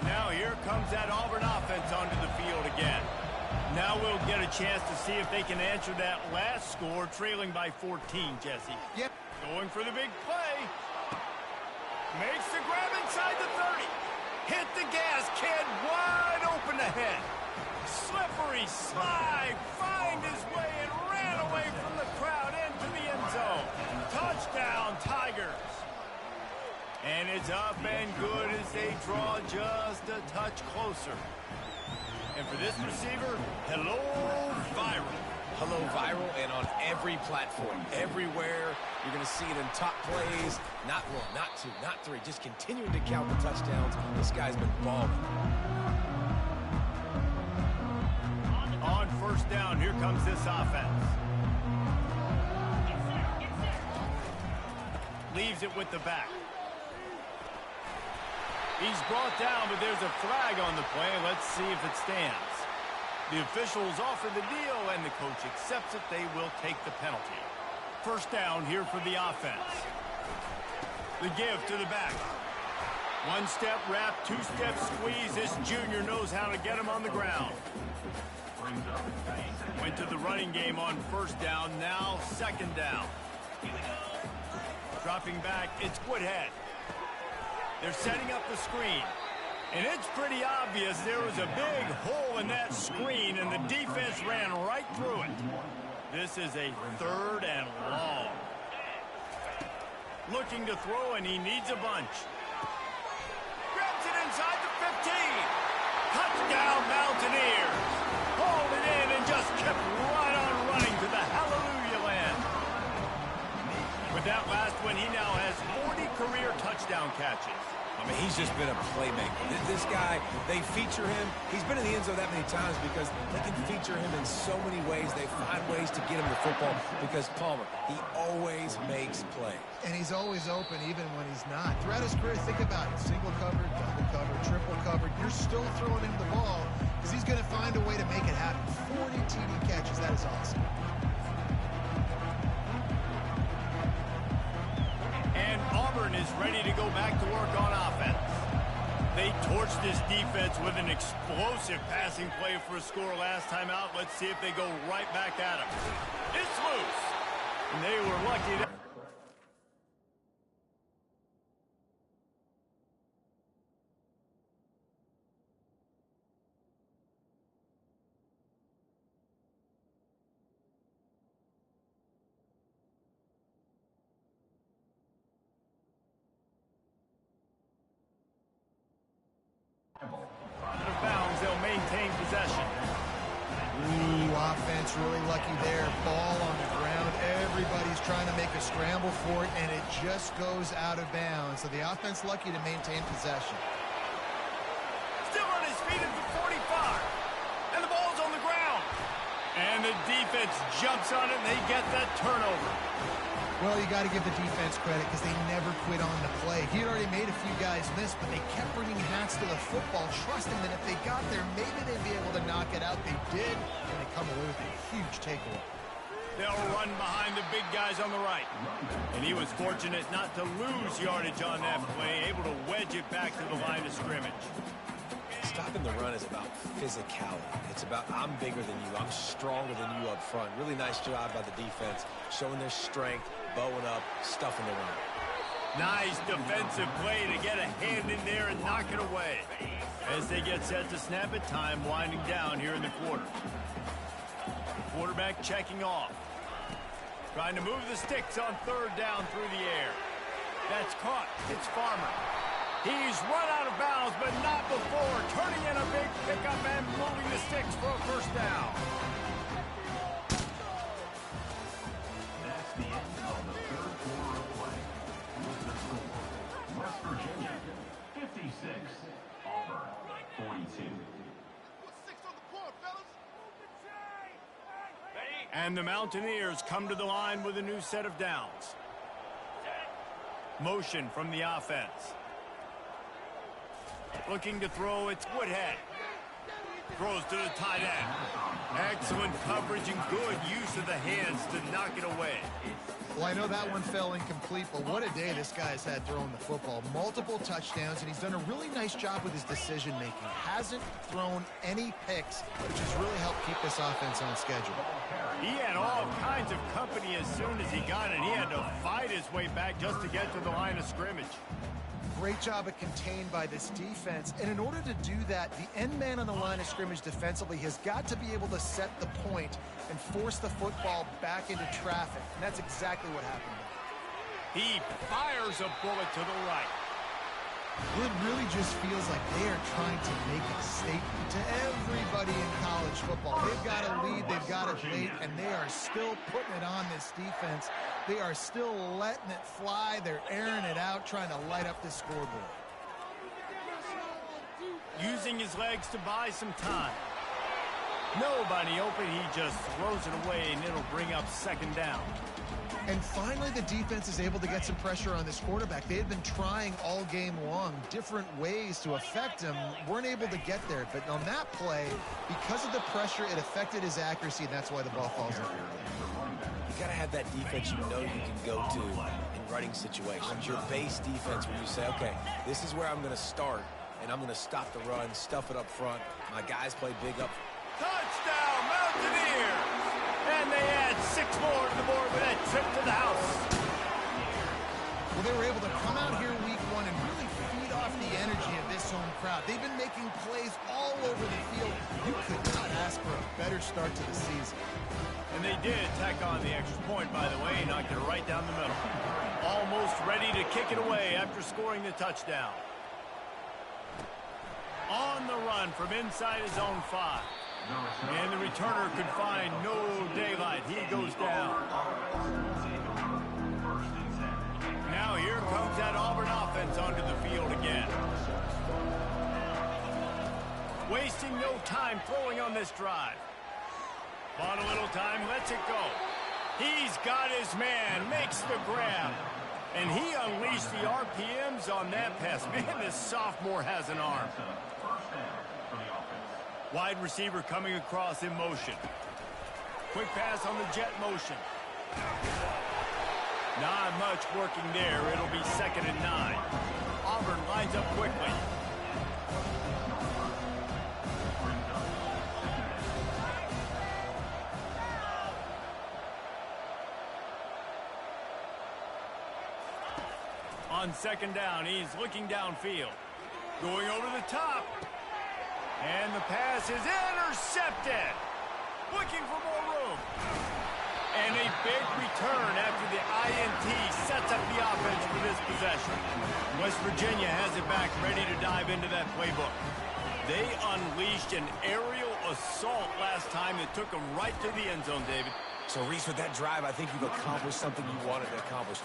Now here comes that Auburn offense onto the field again. Now we'll get a chance to see if they can answer that last score, trailing by 14, Jesse. Yep. Going for the big play. Makes the grab inside the 30. Hit the gas, kid, wide open ahead. Slippery slide, find his way and ran away from the crowd into the end zone. Touchdown, Tigers. And it's up and good as they draw just a touch closer. And for this receiver, hello, viral. Hello, viral, and on every platform, everywhere. You're going to see it in top plays. Not 1, not 2, not 3. Just continuing to count the touchdowns. This guy's been balling. On first down, here comes this offense. Leaves it with the back. He's brought down, but there's a flag on the play. Let's see if it stands. The officials offer the deal, and the coach accepts it. They will take the penalty. First down here for the offense. The give to the back. One-step wrap, two-step squeeze. This junior knows how to get him on the ground. Went to the running game on first down. Now second down. Dropping back, it's Woodhead. They're setting up the screen. And it's pretty obvious there was a big hole in that screen, and the defense ran right through it. This is a third and long. Looking to throw, and he needs a bunch. Grabs it inside the 15. Touchdown, Mountaineers. Hauled it in and just kept right on running to the hallelujah land. With that last one, he now has 40 career touchdown catches. I mean, he's just been a playmaker. This guy, they feature him. He's been in the end zone that many times because they can feature him in so many ways. They find ways to get him the football because Palmer, he always makes plays. And he's always open even when he's not. Throughout his career, think about it. Single covered, double covered, triple covered. You're still throwing him the ball because he's going to find a way to make it happen. 40 TD catches. That is awesome. And Auburn is ready to go back to work on offense. They torched this defense with an explosive passing play for a score last time out. Let's see if they go right back at him. It's loose. And they were lucky to... Out of bounds, they'll maintain possession. Ooh, offense really lucky there. Ball on the ground. Everybody's trying to make a scramble for it, and it just goes out of bounds. So the offense lucky to maintain possession. Still on his feet at the 45. And the ball's on the ground. And the defense jumps on it, and they get that turnover. Well, you got to give the defense credit because they never quit on the play. He had already made a few guys miss, but they kept bringing hats to the football, trusting that if they got there, maybe they'd be able to knock it out. They did, and they come away with a huge takeaway. They'll run behind the big guys on the right. And he was fortunate not to lose yardage on that play, able to wedge it back to the line of scrimmage. Stopping the run is about physicality. It's about I'm bigger than you. I'm stronger than you up front. Really nice job by the defense, showing their strength, bowing up, stuffing the run. Nice defensive play to get a hand in there and knock it away. As they get set to snap it, time winding down here in the quarter. The quarterback checking off. Trying to move the sticks on third down through the air. That's caught. It's Farmer. He's run out of bounds, but not before. Turning in a big pickup and moving the sticks for a first down. That's the end of the third quarter of play. With the score, West Virginia 56, Auburn 42. And the Mountaineers come to the line with a new set of downs. Motion from the offense. Looking to throw, it's Woodhead. Throws to the tight end. Excellent coverage and good use of the hands to knock it away. Well, I know that one fell incomplete, but what a day this guy's had throwing the football. Multiple touchdowns, and he's done a really nice job with his decision-making. Hasn't thrown any picks, which has really helped keep this offense on schedule. He had all kinds of company as soon as he got it. He had to fight his way back just to get to the line of scrimmage. Great job of contained by this defense, and in order to do that, the end man on the line of scrimmage defensively has got to be able to set the point and force the football back into traffic, and that's exactly what happened. He fires a bullet to the right. Well, it really just feels like they are trying to make a statement to everybody in college football. They've got a lead, they've got it late, and they are still putting it on this defense. They are still letting it fly. They're airing it out, trying to light up this scoreboard. Using his legs to buy some time. Nobody open, he just throws it away, and it'll bring up second down. And finally, the defense is able to get some pressure on this quarterback. They had been trying all game long different ways to affect him, weren't able to get there. But on that play, because of the pressure, it affected his accuracy, and that's why the ball falls in. You got to have that defense you know you can go to in running situations. Your base defense where you say, okay, this is where I'm going to start, and I'm going to stop the run, stuff it up front. My guys play big up. Touchdown, Mountaineers! And they add 6 more to the board with that trip to the house. Well, they were able to come out here week 1 and really feed off the energy of this home crowd. They've been making plays all over the field. You could not ask for a better start to the season. And they did tack on the extra point, by the way, knocked it right down the middle. Almost ready to kick it away after scoring the touchdown. On the run from inside his own 5. And the returner could find no daylight. He goes down. Now here comes that Auburn offense onto the field again. Wasting no time throwing on this drive. Bought a little time, lets it go. He's got his man, makes the grab. And he unleashed the RPMs on that pass. Man, this sophomore has an arm. Wide receiver coming across in motion. Quick pass on the jet motion. Not much working there. It'll be 2nd and 9. Auburn lines up quickly. On 2nd down, he's looking downfield. Going over the top. And the pass is intercepted. Looking for more room. And a big return after the INT sets up the offense for this possession. West Virginia has it back, ready to dive into that playbook. They unleashed an aerial assault last time that took them right to the end zone, David. So, Reese, with that drive, I think you've accomplished something you wanted to accomplish.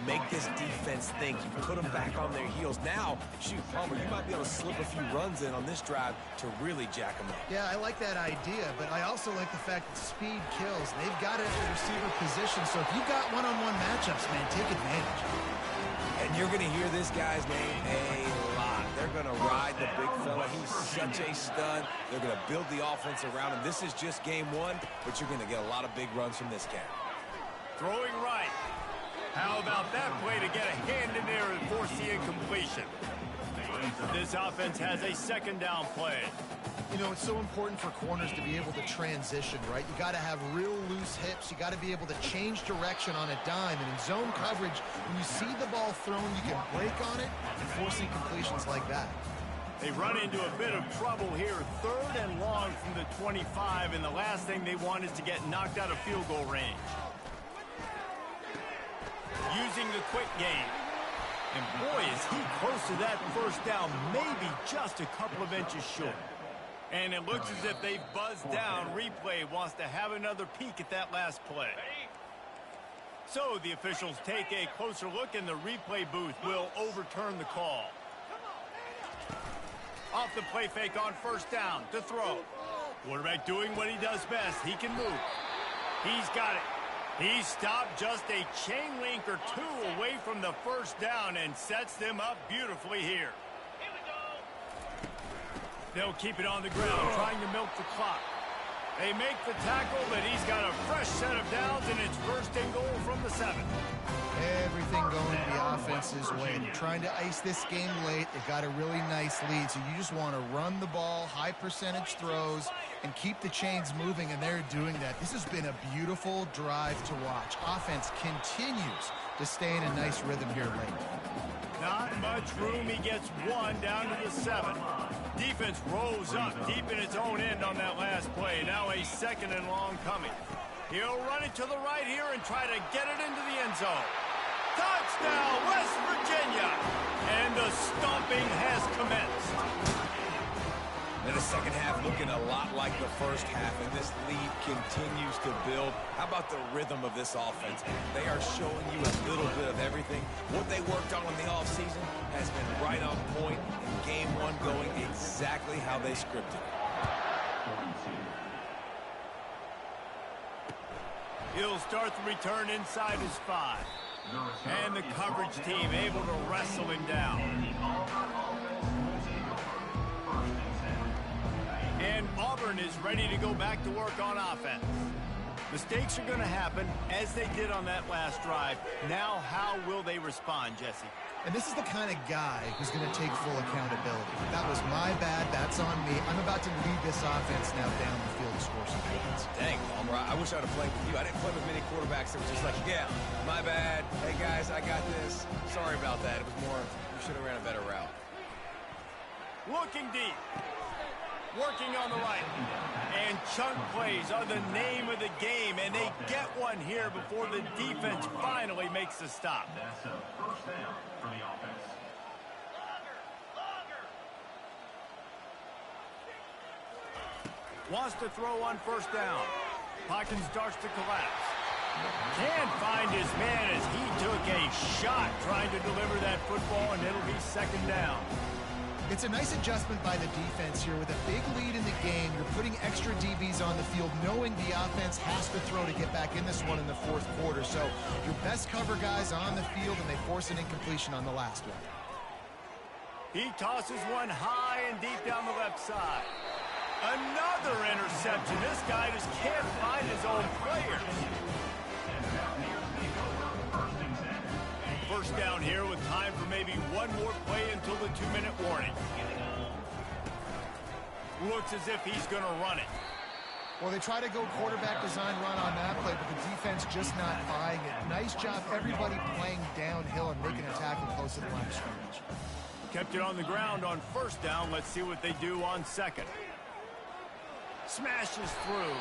Make this defense think. You put them back on their heels. Now, shoot, Palmer, you might be able to slip a few runs in on this drive to really jack them up. Yeah, I like that idea, but I also like the fact that speed kills. They've got it at the receiver position, so if you've got one-on-one matchups, man, take advantage. And you're going to hear this guy's name a lot. They're going to ride the big fella. He's such a stud. They're going to build the offense around him. This is just game 1, but you're going to get a lot of big runs from this guy. Throwing right. How about that play to get a hand in there and force the incompletion? This offense has a second down play. You know, it's so important for corners to be able to transition, right? You got to have real loose hips. You got to be able to change direction on a dime. And in zone coverage, when you see the ball thrown, you can break on it and force incompletions like that. They run into a bit of trouble here. 3rd and long from the 25, and the last thing they want is to get knocked out of field goal range. Using the quick game. And boy, is he close to that first down, maybe just a couple of inches short. And it looks as if they've buzzed down. Replay wants to have another peek at that last play. So the officials take a closer look, and the replay booth will overturn the call. Off the play fake on first down to throw. Quarterback doing what he does best. He can move. He's got it. He stopped just a chain link or two away from the first down and sets them up beautifully here. They'll keep it on the ground, trying to milk the clock. They make the tackle, but he's got a fresh set of downs, and it's 1st and goal from the 7. Everything going the offense's way. They're trying to ice this game late. They've got a really nice lead, so you just want to run the ball, high percentage throws, and keep the chains moving, and they're doing that. This has been a beautiful drive to watch. Offense continues to stay in a nice rhythm here late. Not much room. He gets 1 down to the 7. Defense rolls up deep in its own end on that last play. Now a 2nd and long coming. He'll run it to the right here and try to get it into the end zone. Touchdown, West Virginia! And the stomping has commenced. And the second half looking a lot like the first half, and this lead continues to build. How about the rhythm of this offense? They are showing you a little bit of everything. What they worked on in the offseason has been right on point, and game 1 going exactly how they scripted it. He'll start the return inside his 5. And the coverage team able to wrestle him down. And Auburn is ready to go back to work on offense. Mistakes are going to happen, as they did on that last drive. Now, how will they respond, Jesse? And this is the kind of guy who's going to take full accountability. That was my bad. That's on me. I'm about to lead this offense now down the field to score some points. Dang, Palmer, I wish I would have played with you. I didn't play with many quarterbacks that were just like, yeah, my bad. Hey, guys, I got this. Sorry about that. It was more, we should have ran a better route. Looking deep. Working on the right. And chunk plays are the name of the game, and they get one here before the defense finally makes the stop. That's a 1st down for the offense. Wants to throw on first down. Pocket starts to collapse. Can't find his man as he took a shot trying to deliver that football, and it'll be 2nd down. It's a nice adjustment by the defense here. With a big lead in the game, you're putting extra DBs on the field, knowing the offense has to throw to get back in this one in the 4th quarter. So your best cover guys on the field, and they force an incompletion on the last one. He tosses one high and deep down the left side. Another interception. This guy just can't find his own players. First down here with time for maybe one more play until the 2-minute warning. Looks as if he's going to run it. Well, they try to go quarterback design run on that play, but the defense just not buying it. Nice job, everybody playing downhill and making a tackle close to the line of scrimmage. Kept it on the ground on first down. Let's see what they do on 2nd. Smashes through.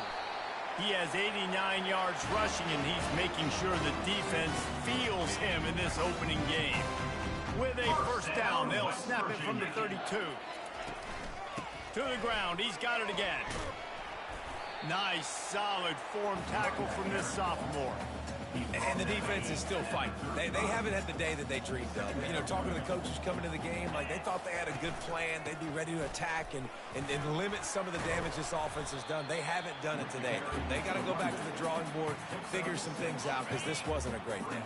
He has 89 yards rushing, and he's making sure the defense feels him in this opening game. With a first down, they'll snap it from the 32. To the ground, he's got it again. Nice, solid form tackle from this sophomore. And the defense is still fighting. They haven't had the day that they dreamed of. You know, talking to the coaches coming to the game, like they thought they had a good plan. They'd be ready to attack and limit some of the damage this offense has done. They haven't done it today. They got to go back to the drawing board, figure some things out, because this wasn't a great day.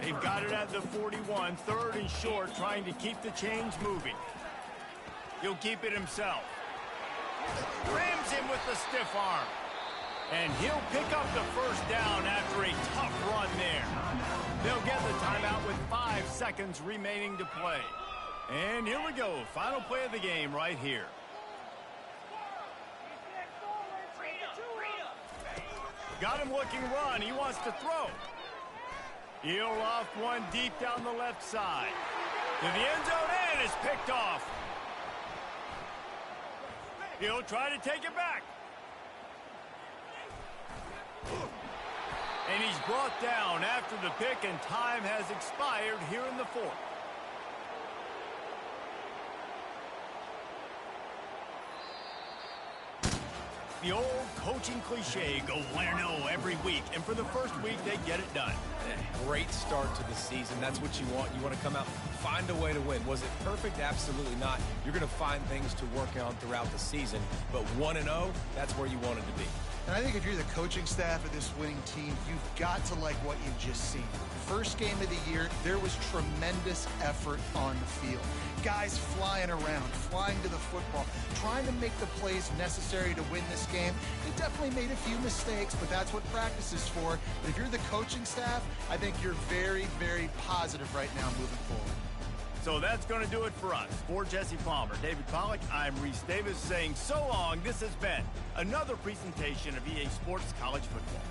They've got it at the 41, 3rd and short, trying to keep the chains moving. He'll keep it himself. Rams him with the stiff arm. And he'll pick up the first down after a tough run there. They'll get the timeout with 5 seconds remaining to play. And here we go. Final play of the game right here. Got him looking run. He wants to throw. He'll loft one deep down the left side. To the end zone, and it's picked off. He'll try to take it back. And he's brought down after the pick, and time has expired here in the fourth. The old coaching cliche, go win or no every week. And for the first week, they get it done. Great start to the season. That's what you want. You want to come out, find a way to win. Was it perfect? Absolutely not. You're going to find things to work on throughout the season. But 1-0, that's where you want it to be. And I think if you're the coaching staff of this winning team, you've got to like what you've just seen. First game of the year, there was tremendous effort on the field. Guys flying around, flying to the football, trying to make the plays necessary to win this game. They definitely made a few mistakes, but that's what practice is for. But if you're the coaching staff, I think you're very, very positive right now moving forward. So that's going to do it for us. For Jesse Palmer, David Pollack, I'm Reese Davis saying so long. This has been another presentation of EA Sports College Football.